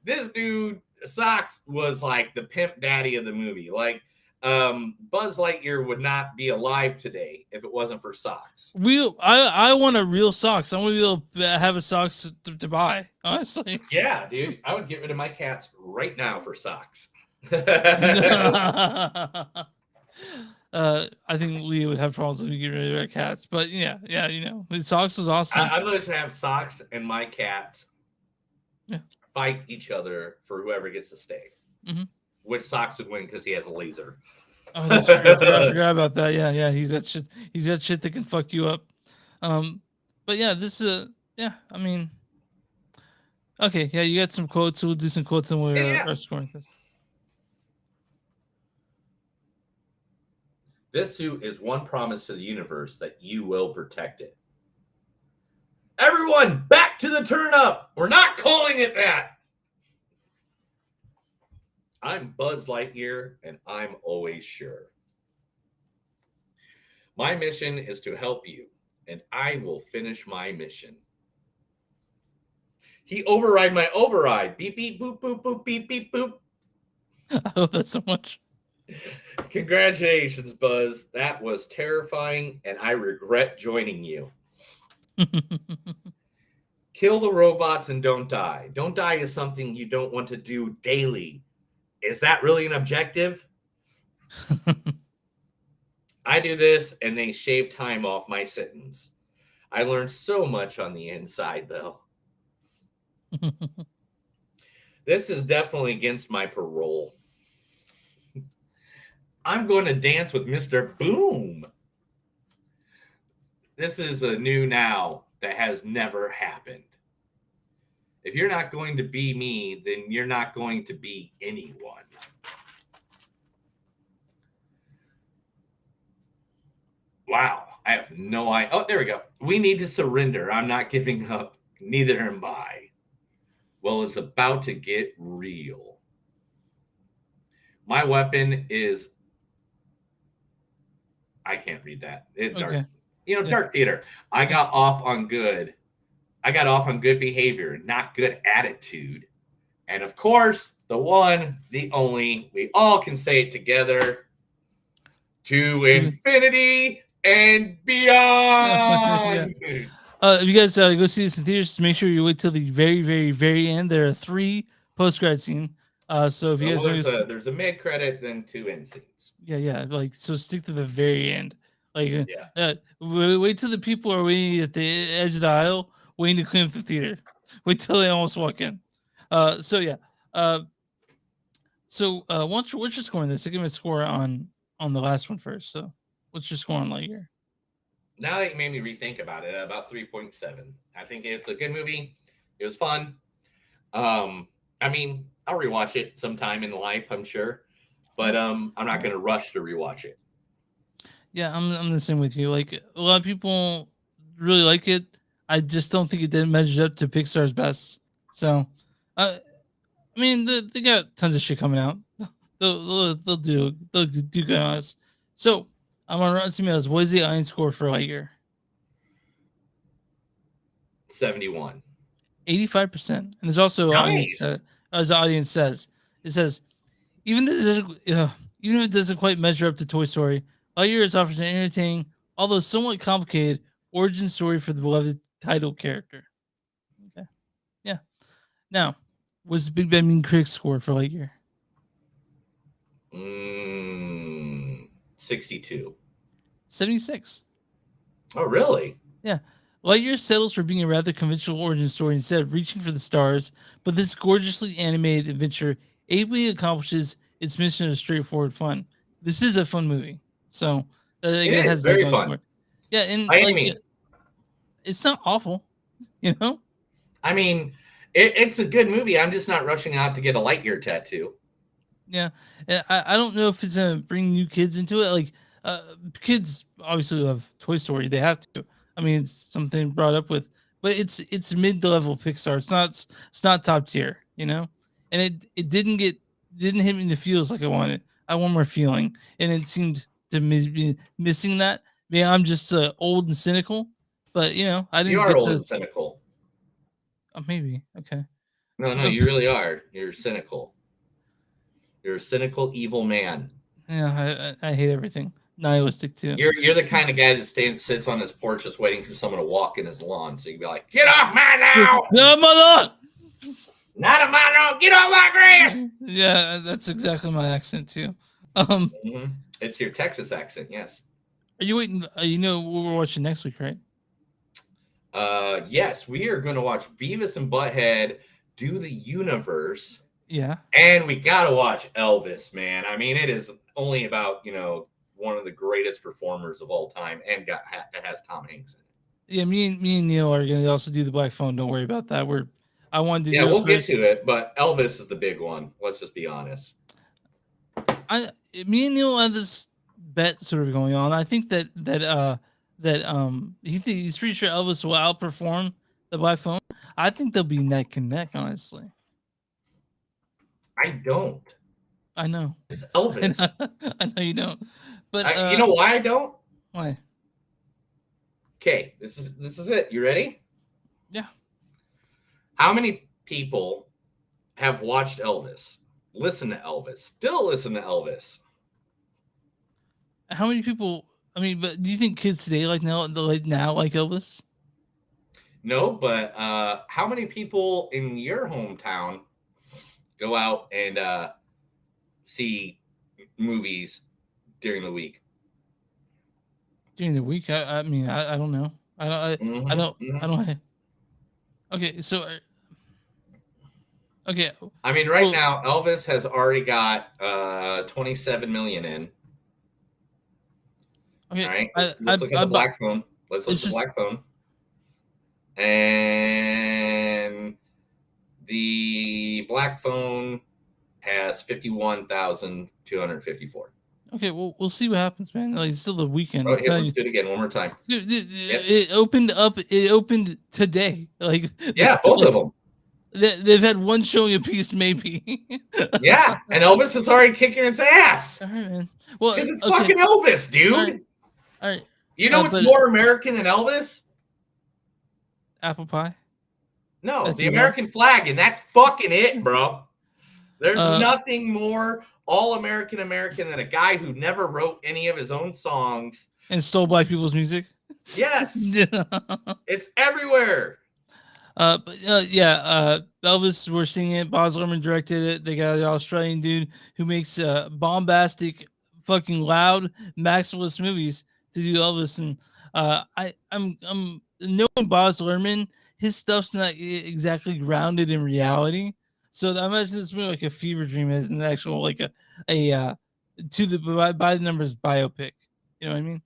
this dude. Socks was like the pimp daddy of the movie. Like Buzz Lightyear would not be alive today if it wasn't for socks. I want a real socks. I want to be able to have a socks to buy, honestly. Yeah, dude. I would get rid of my cats right now for socks. I think we would have problems if we get rid of our cats. But yeah, socks was awesome. I'd rather have socks and my cats fight each other for whoever gets to stay. Mm-hmm. Which socks would win because he has a laser. Oh, that's true. I forgot about that. Yeah. He's got shit. He's got shit that can fuck you up. But yeah, this is I mean, okay, yeah, you got some quotes. So we'll do some quotes and we're scoring this. This suit is one promise to the universe that you will protect it. Everyone, back to the turn up. We're not calling it that. I'm Buzz Lightyear, and I'm always sure. My mission is to help you, and I will finish my mission. He override my override. Beep, beep, boop, boop, boop, beep, beep, boop. I love that so much. Congratulations, Buzz. That was terrifying, and I regret joining you. Kill the robots and don't die. Don't die is something you don't want to do daily. Is that really an objective? I do this and they shave time off my sentence. I learned so much on the inside, though. This is definitely against my parole. I'm going to dance with Mr. Boom. This is a new now that has never happened. If you're not going to be me, then you're not going to be anyone. Wow, I have no idea. Oh, there we go. We need to surrender. I'm not giving up. Neither am I. Well, it's about to get real. My weapon is... I can't read that. Okay. Dark theater. I got off on good behavior, not good attitude. And of course, the one, the only, we all can say it together. To infinity and beyond. If you guys go see this in theaters, just make sure you wait till the very, very, very end. There are 3 post-credit scenes. So if you guys there's a mid-credit, then 2 end scenes. Yeah. Like, so stick to the very end. Like, wait till the people are waiting at the edge of the aisle, waiting to clean up the theater. Wait till they almost walk in. What's your score on this? Give me a score on the last one first. So, what's your score on Lightyear? Now that you made me rethink about it, about 3.7. I think it's a good movie. It was fun. I mean, I'll rewatch it sometime in life, I'm sure, but I'm not going to rush to rewatch it. Yeah, I'm the same with you. Like, a lot of people really like it. I just don't think it did measure up to Pixar's best. So, I mean, they got tons of shit coming out. They'll do good on us. So, I'm on Rotten Tomatoes. What is the audience score for Lightyear? 71. 85%. And there's also audience, as the audience says, it says, even if it doesn't quite measure up to Toy Story, Lightyear is offers an entertaining, although somewhat complicated, origin story for the beloved title character. Okay. Yeah. Now, what's the Big Bad Mean Critics score for Lightyear? 62. 76. Oh, really? Yeah. Lightyear settles for being a rather conventional origin story instead of reaching for the stars, but this gorgeously animated adventure ably accomplishes its mission of straightforward fun. This is a fun movie. So, it has very fun. Yeah, and by any means. It's not awful, I mean, it's a good movie. I'm just not rushing out to get a Lightyear tattoo. Yeah, and I don't know if it's gonna bring new kids into it. Like, kids obviously love Toy Story; they have to. I mean, it's something brought up with, but it's mid-level Pixar. It's not top tier, and it didn't hit me in the feels like I wanted. I want more feeling, and it seemed to be missing that. Maybe I'm just old and cynical, but I didn't. You are old and cynical. Oh, maybe. Okay. No, you really are. You're cynical. You're a cynical, evil man. Yeah, I hate everything. Nihilistic too. You're the kind of guy that sits on his porch just waiting for someone to walk in his lawn, so you can be like, "Get off my lawn! No, my lawn! Not on my lawn! Get off my grass!" Yeah, that's exactly my accent too. It's your Texas accent, yes. Are you waiting? What we're watching next week, right? Yes, we are going to watch Beavis and Butthead do the universe. Yeah. And we got to watch Elvis, man. I mean, it is only about, one of the greatest performers of all time, and it has Tom Hanks in it. Yeah, me and Neil are going to also do the Black Phone. Don't worry about that. I wanted to. Yeah, we'll get to it, but Elvis is the big one. Let's just be honest. Me and Neil have this bet sort of going on. I think that he's pretty sure Elvis will outperform the Black Phone. I think they'll be neck and neck, honestly. I don't. I know. It's Elvis. I know you don't. But you know why I don't? Why? Okay, this is it. You ready? Yeah. How many people have watched Elvis, listened to Elvis, still listen to Elvis? How many people? I mean, but do you think kids today like Elvis? No, but how many people in your hometown go out and see movies during the week? During the week, I mean, I don't know. I don't. Okay, so okay. I mean, right now, Elvis has already got 27 million in. Okay, all right. Let's look at the Black Phone. Let's look at the Black Phone. And the Black Phone has 51,254. Okay, well, we'll see what happens, man. Like, it's still the weekend. Let's do it again one more time. It opened up. It opened today. Like, yeah, both of them. They've had one showing a piece, maybe. Yeah, and Elvis is already kicking its ass. All right, man. Well, because it's fucking Elvis, dude. All right. You know what's but- more American than Elvis? Apple pie. No, That's the enough. American flag, and that's fucking it, bro. There's Uh, nothing more all-American than a guy who never wrote any of his own songs. And stole black people's music. Yes. It's everywhere. Elvis, we're seeing it. Baz Luhrmann directed it. They got an Australian dude who makes bombastic, fucking loud, maximalist movies to do Elvis. And I'm knowing Baz Luhrmann, his stuff's not exactly grounded in reality. So I imagine this movie like a fever dream is an actual like a to the by the numbers biopic. You know what I mean?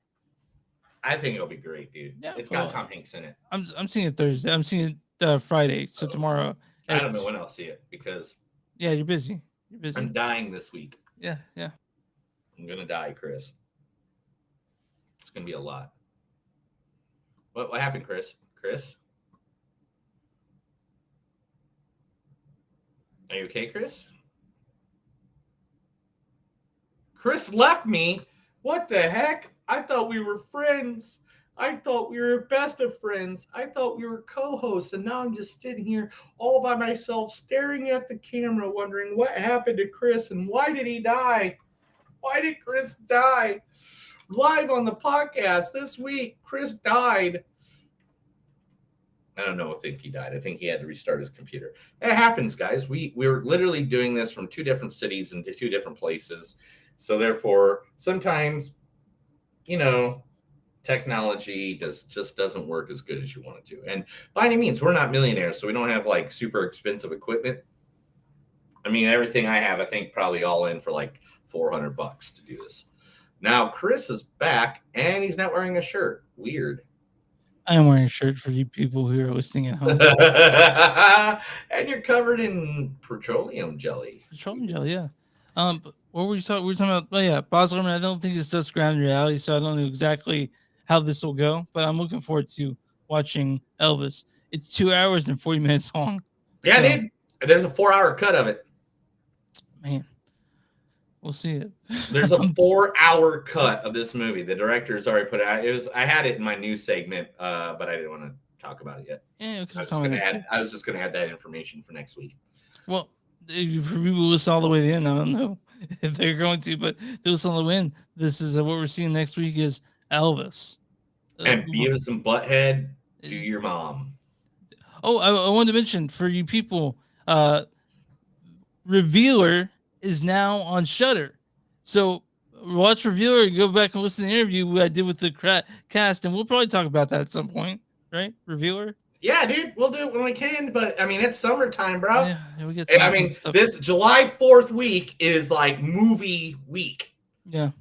I think it'll be great, dude. Yeah, It's got well, Tom Hanks in it. I'm seeing it Thursday. I'm seeing it Friday. So tomorrow. I don't know it's- when I'll see it because Yeah, you're busy. You're busy. I'm dying this week. Yeah. I'm gonna die, Chris. It's gonna be a lot. What happened, Chris? Chris? Are you okay, Chris? Chris left me. What the heck? I thought we were friends. I thought we were best of friends. I thought we were co-hosts, and now I'm just sitting here all by myself, staring at the camera, wondering what happened to Chris and why did he die? Why did Chris die? Live on the podcast this week, Chris died. I don't know. I think he died. I think he had to restart his computer. It happens, guys. We're literally doing this from 2 different cities into 2 different places. So therefore, sometimes, technology just doesn't work as good as you want it to. And by any means, we're not millionaires, so we don't have like super expensive equipment. I mean, everything I have, I think probably all in for like $400 to do this. Now, Chris is back, and he's not wearing a shirt. Weird. I am wearing a shirt for you people who are listening at home. And you're covered in petroleum jelly. Petroleum jelly, yeah. But what were you talking? We were talking about. Oh yeah, Baz Luhrmann. I don't think this does ground in reality, so I don't know exactly how this will go. But I'm looking forward to watching Elvis. It's 2 hours and 40 minutes long. Yeah, So, dude. There's a 4-hour cut of it. Man, we'll see it. There's a 4-hour cut of this movie. The director's already put it out. I had it in my news segment, but I didn't want to talk about it yet. Yeah, because I was just going to add that information for next week. Well, if people listen all the way in, I don't know if they're going to, but they listen all the way in. This is what we're seeing next week is Elvis. And Beavis and Butthead, do your mom. Oh, I wanted to mention for you people, Revealer is now on Shudder. So watch Revealer, go back and listen to the interview I did with the cast, and we'll probably talk about that at some point, right? Revealer. Yeah, dude, we'll do it when we can. But I mean, it's summertime, bro. Yeah, we get. And, I mean, this July 4th week is like movie week. Yeah.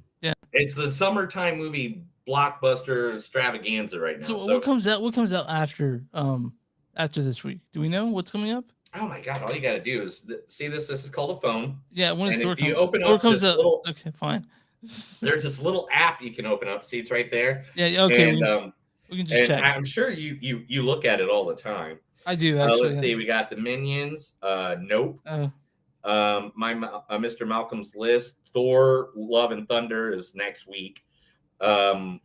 It's the summertime movie blockbuster extravaganza right now. So what comes out? What comes out after this week? Do we know what's coming up? Oh my god! All you got to do is see this. This is called a phone. Yeah, when and it's if you open up comes this out. little, Okay, fine. There's this little app you can open up. See, it's right there. Yeah. Okay. And, we can just check. I'm sure you look at it all the time. I do actually. Let's see. We got the Minions. Nope. Mr. Malcolm's List. Thor: Love and Thunder is next week. Let's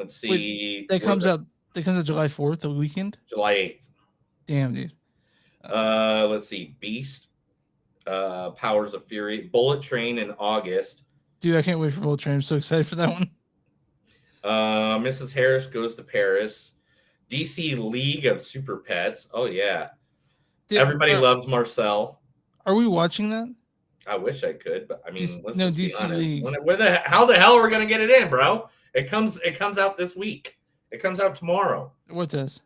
see. Wait, that comes out July 4th, the weekend. July 8th. Damn, dude. Let's see. Beast. Powers of Fury. Bullet Train in August. Dude, I can't wait for Bullet Train. I'm so excited for that one. Mrs. Harris Goes to Paris. DC League of Super Pets. Oh yeah. Dude, Everybody loves Marcel. Are we watching that? I wish I could, but I mean, let's no, just be DC honest. League. How the hell are we gonna get it in, bro? It comes out this week. It comes out tomorrow. What does?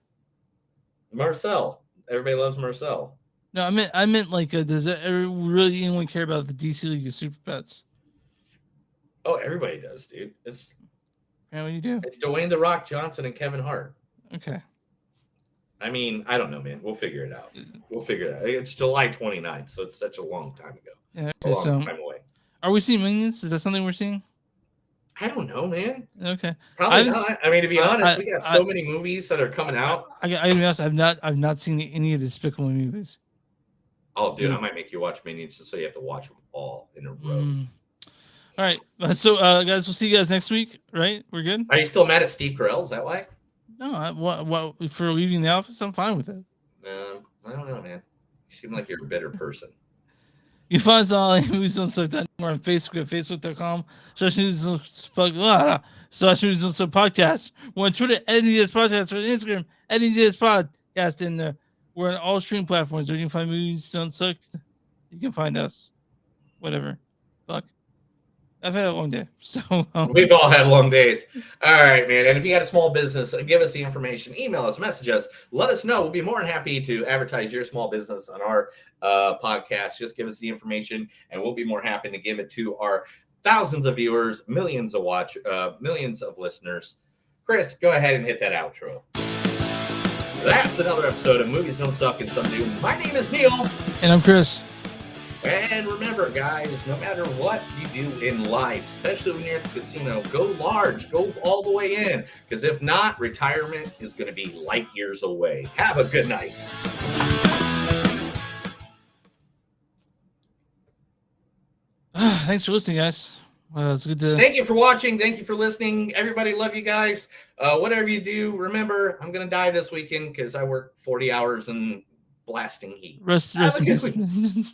Marcel. Everybody loves Marcel. No, I meant like, does really anyone care about the DC League of Super Pets? Oh, everybody does, dude. It's what you do. It's Dwayne The Rock Johnson and Kevin Hart. Okay. I mean, I don't know, man. We'll figure it out. It's July 29th, so it's such a long time ago. Yeah. A long time away. Are we seeing Minions? Is that something we're seeing? I don't know, man. Okay. Probably not. I mean, to be honest, we got so many movies that are coming out. I gotta be honest, I've not seen any of the Despicable Me movies. Oh, dude, I might make you watch Minions just so you have to watch them all in a row. All right. So, guys, we'll see you guys next week. Right? We're good. Are you still mad at Steve Carell? Is that why? No, what for leaving the office? I'm fine with it. I don't know, man. You seem like you're a bitter person. You can find us all on Movies on Suck. We're on Facebook at facebook.com/Movies on Suck podcast. We're on Twitter, @NDS Podcast, or Instagram, @NDS Podcast. And we're on all stream platforms. Where you can find Movies on Suck. You can find us. Whatever. Fuck. I've had a long day. So we've all had long days. All right, man. And if you got a small business, give us the information. Email us, message us. Let us know. We'll be more than happy to advertise your small business on our podcast. Just give us the information, and we'll be more happy to give it to our thousands of viewers, millions of millions of listeners. Chris, go ahead and hit that outro. That's another episode of Movies Don't Suck and Some Do. My name is Neil. And I'm Chris. And remember, guys, no matter what you do in life, especially when you're at the casino, go large, go all the way in. Because if not, retirement is going to be light years away. Have a good night. Thanks for listening, guys. It's good to. Thank you for watching. Thank you for listening. Everybody, love you guys. Whatever you do, remember, I'm going to die this weekend because I work 40 hours in blasting heat. Rest in peace.